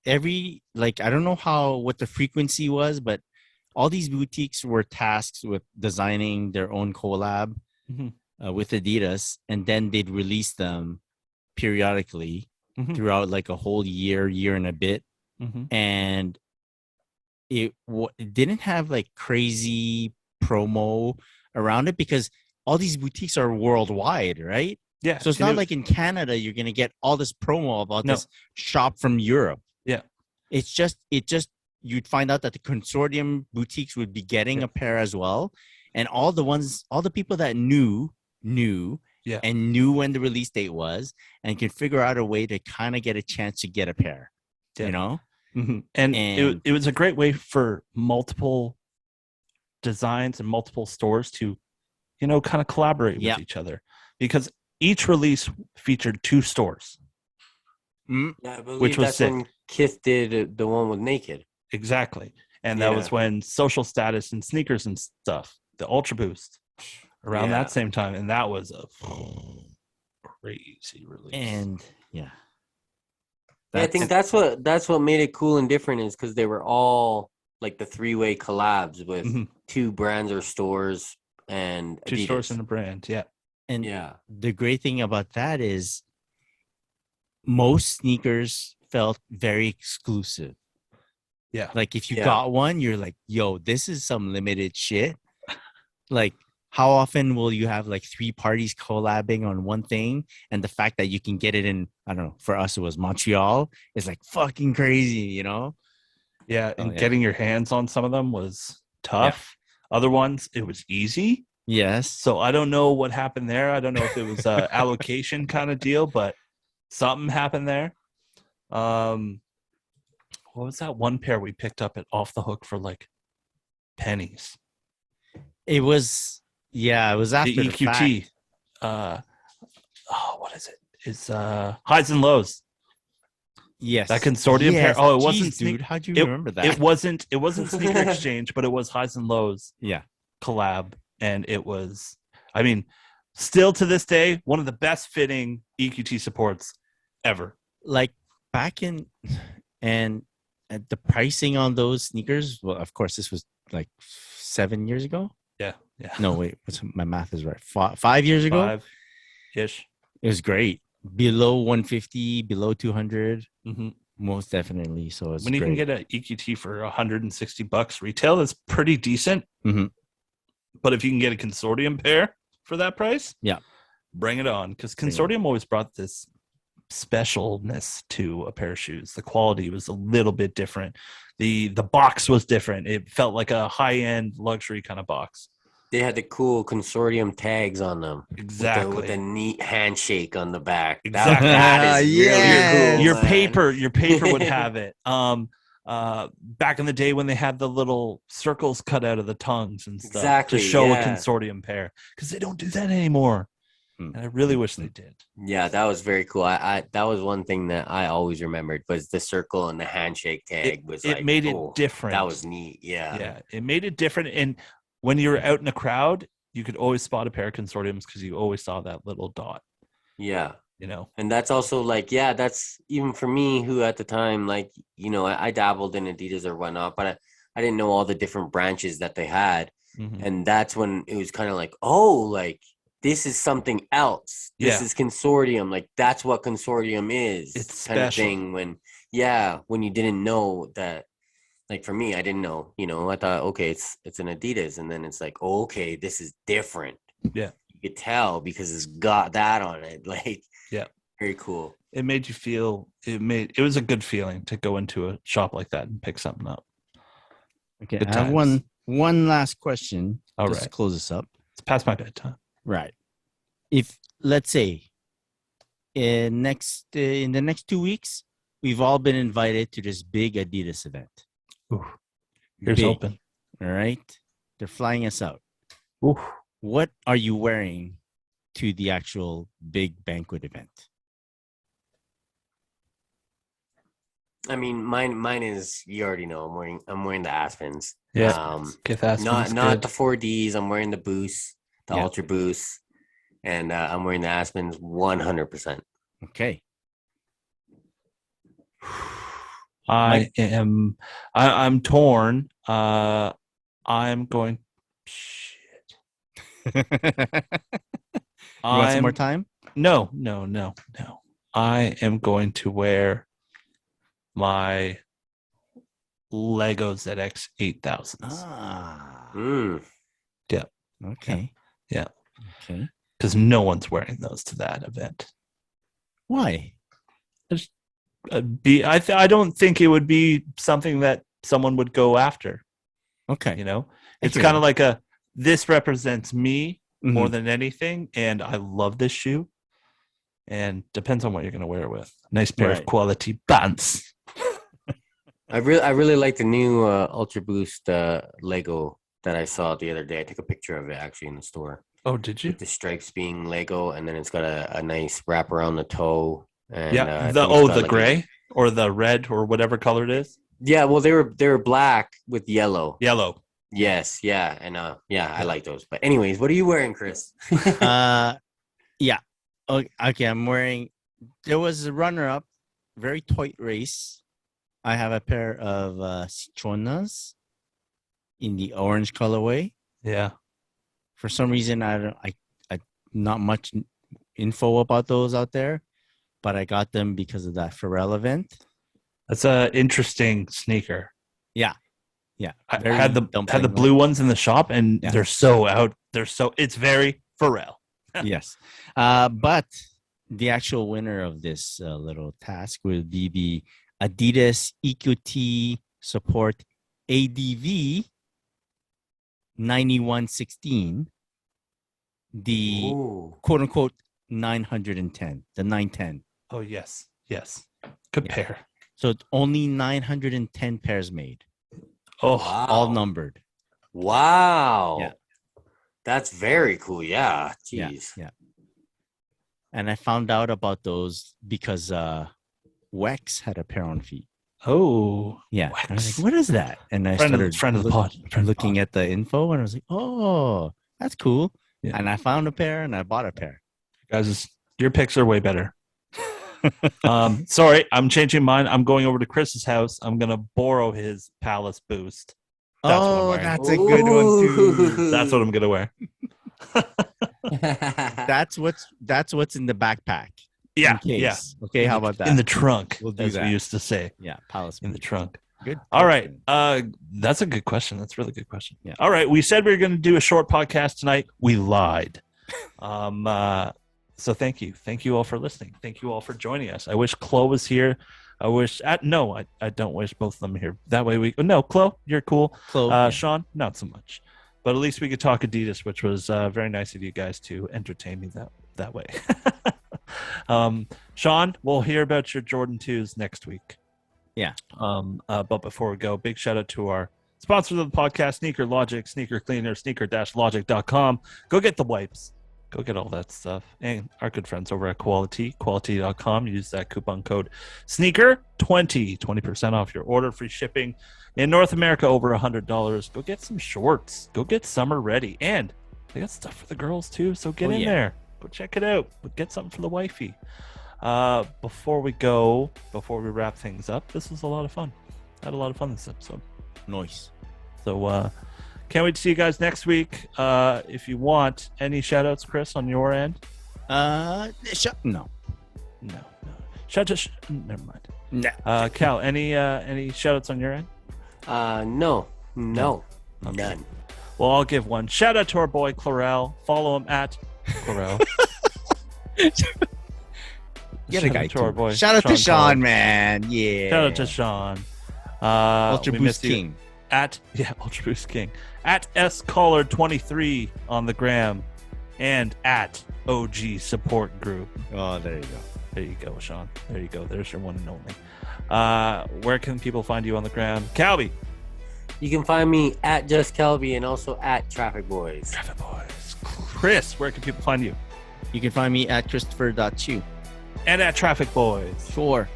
every, like, I don't know what the frequency was, but all these boutiques were tasked with designing their own collab Mhm. with Adidas, and then they'd release them periodically Mhm. throughout like a whole year and a bit. Mhm. And it didn't have like crazy promo around it because all these boutiques are worldwide, right? Yeah. So it's and not it- like in Canada you're gonna get all this promo about No. this shop from Europe. Yeah. It's just you'd find out that the consortium boutiques would be getting Yeah. a pair as well, and all the people that knew Yeah. and knew when the release date was and could figure out a way to kind of get a chance to get a pair. Yeah. You know? Mhm. And it was a great way for multiple designs and multiple stores to, kind of collaborate Yeah. with each other because each release featured 2 stores. Mm, Yeah, I believe Which was that's sick. when Kith did the one with Naked. Exactly. And that was Yeah. when Social Status and sneakers and stuff, the Ultra Boost, around Yeah. that same time, and that was a crazy release. And yeah. Yeah, I think that's what made it cool and different is because they were all like the three-way collabs with Mhm. two brands or stores and two Adidas. stores and a brand. Yeah. And Yeah. the great thing about that is most sneakers felt very exclusive. Yeah. Like if you Yeah. got one, you're like, yo, this is some limited shit. Like, how often will you have like 3 parties collabing on one thing? And the fact that you can get it in, I don't know, for us it was Montreal, is like fucking crazy, you know? Yeah. Oh, And yeah. getting your hands on some of them was tough. Other ones, it was easy. Yes. So I don't know what happened there. I don't know if it was a allocation kind of deal, but something happened there. What was that one pair we picked up at Off the Hook for like pennies? It was, yeah, it was after The the fact. EQT. What is it? It's highs and lows. Yes. That consortium pair. Yes. Oh, it wasn't Jeez, dude. How'd you it- remember that? It wasn't Sneaker Exchange, but it was highs and lows Yeah. collab, and it was. I mean, still to this day, one of the best fitting EQT supports ever. Like back in, and the pricing on those sneakers, well, of course, this was like 7 years ago. Yeah. No, wait, my math is right. 5 years ago, 5-ish. it was great. Below 150, below 200, Mm-hmm. most definitely. So it's When you can great. get an EQT for $160 retail, that's pretty decent. Mhm. But if you can get a consortium pair for that price, Yeah. bring it on. Because Bring it consortium always brought this specialness to a pair of shoes. The quality was a little bit different. The box was different. It felt like a high-end luxury kind of box. They had the cool consortium tags on them. Exactly. With a neat handshake on the back. Exactly. That is really Yes. cool. your man. paper would have it. Back in the day when they had the little circles cut out of the tongues and stuff Exactly, to show yeah. a consortium pair, because they don't do that anymore. And I really wish they did. Yeah, that was very cool. I that was one thing that I always remembered was the circle and the handshake tag It made it different. That was neat. Yeah. Yeah, it made it different. And when you were out in a crowd, you could always spot a pair of consortiums because you always saw that little dot. Yeah. You know, And that's also like, yeah, that's even for me who at the time, like, I dabbled in Adidas or whatnot, but I didn't know all the different branches that they had. Mhm. And that's when it was kind of like, oh, like this is something else. This Yeah. is consortium. Like that's what consortium is. It's kind of special. thing when you didn't know that. Like for me, I didn't know, I thought, okay, it's an Adidas. And then it's like, oh, okay, this is different. Yeah. You could tell because it's got that on it. Like, Yeah. Very cool. it made you feel. It was a good feeling to go into a shop like that and pick something up. Okay, Good I have times. one last question. All just right. to close this up. It's past my bedtime. Right. If let's say in the next 2 weeks, we've all been invited to this big Adidas event. Ooh, here's Big, open. All right. They're flying us out. Ooh. What are you wearing to the actual big banquet event? I mean, mine is, you already know, I'm wearing the Aspens. Yeah. Get that. Not the 4Ds. I'm wearing the Boost, the Yeah. Ultra Boost, and I'm wearing the Aspens 100%. Okay. I'm torn. I'm going. Shit. You want some more time? No. I am going to wear my Lego ZX 8000s Ah. Okay. Yeah. Okay. because no one's wearing those to that event. Why? I don't think it would be something that someone would go after. Okay. You know, I it's hear kind you. of like this represents me more Mhm. than anything, and I love this shoe. And depends on what you're going to wear it with. Nice pair of Right. quality pants. I really like the new Ultra Boost Lego that I saw the other day. I took a picture of it actually in the store. Oh, did you? With the stripes being Lego, and then it's got a nice wrap around the toe. And, Yeah. I think it's got The like gray or the red or whatever color it is. Yeah, well, they were black with yellow. Yellow. Yes, yeah, and I like those. But anyways, what are you wearing, Chris? Yeah. Okay, I'm wearing. There was a runner-up, very tight race. I have a pair of Citronas in the orange colorway. Yeah. For some reason, I not much info about those out there, but I got them because of that Pharrell event. That's a interesting sneaker. Yeah. I Very had the dumpling-like. blue ones in the shop, and Yeah. they're so out. It's very Pharrell. Yes. But the actual winner of this little task will be the Adidas EQT Support ADV 9116, the Ooh. quote unquote 910, the 910. Oh yes. Good Yeah. pair. So it's only 910 pairs made, Oh, Wow. all numbered. Wow. Yeah. That's very cool. Yeah. Jeez. Yeah. And I found out about those because Wex had a pair on feet. oh. Yeah. Wex. I was like, what is that? And I Friend of started the pod. Friend of the looking at the info, and I was like, oh, that's cool. Yeah. And I found a pair, and I bought a pair. Guys, your picks are way better. Sorry, I'm changing mine. I'm going over to Chris's house. I'm gonna borrow his Palace Boost. That's what I'm wearing. That's a good one too. That's what I'm gonna wear. That's what's in the backpack. Yeah, in case. yeah. Okay, how about that? In the trunk, We'll do as that. we used to say. Yeah, Palace In the Boost. trunk. Good. All right. question. That's a good question. That's a really good question. Yeah. All right. We said we were going to do a short podcast tonight. We lied. So thank you. Thank you all for listening. Thank you all for joining us. I wish Chloe was here. I wish I don't wish both of them here. That way Chloe, you're cool. Chloe, yeah. Sean, not so much. But at least we could talk Adidas, which was very nice of you guys to entertain me that way. Sean, we'll hear about your Jordan 2s next week. Yeah. But before we go, big shout out to our sponsors of the podcast, Sneaker Logic, Sneaker Cleaner, sneaker-logic.com. Go get the wipes. Go get all that stuff. And our good friends over at quality.com. Use that coupon code SNEAKER20, 20% off your order, free shipping. In North America, over $100. Go get some shorts. Go get summer ready. And they got stuff for the girls too, so get in there. Go check it out. Get something for the wifey. Before we wrap things up, this was a lot of fun. I had a lot of fun this episode. Nice. So can't wait to see you guys next week. If you want any shout outs, Chris, on your end? No. Never mind. No. Cal, any shout outs on your end? No. Okay. None. Well, I'll give one. Shout out to our boy Clarel. Follow him at Clarel. Get a guy to our boy. Shout out to Sean, Collins. man. Yeah. Shout out to Sean. Ultra we Boost missed you. King. Ultra Boost King. At SCaller23 on the gram. And at OG Support Group. Oh, there you go. There you go, Sean. There you go. There's your one and only. Where can people find you on the gram? Calby. You can find me at Just Kelby and also at Traffic Boys. Traffic Boys. Chris, where can people find you? You can find me at Christopher.chu. And at Traffic Boys. Sure.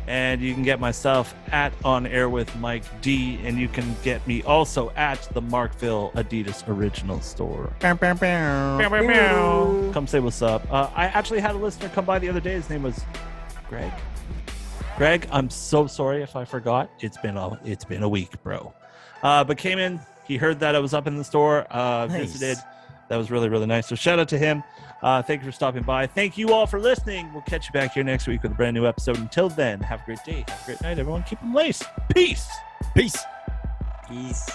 And you can get myself at On Air with Mike D. And you can get me also at the Markville Adidas Original Store. Bow, bow, bow. Come say what's up. I actually had a listener come by the other day. His name was Greg. Greg, I'm so sorry if I forgot. It's been a week, bro. But came in. He heard that I was up in the store. Visited. That was really, really nice. So shout out to him. Thank you for stopping by. Thank you all for listening. We'll catch you back here next week with a brand new episode. Until then, have a great day. Have a great night, everyone. Keep them laced. Peace. Peace. Peace.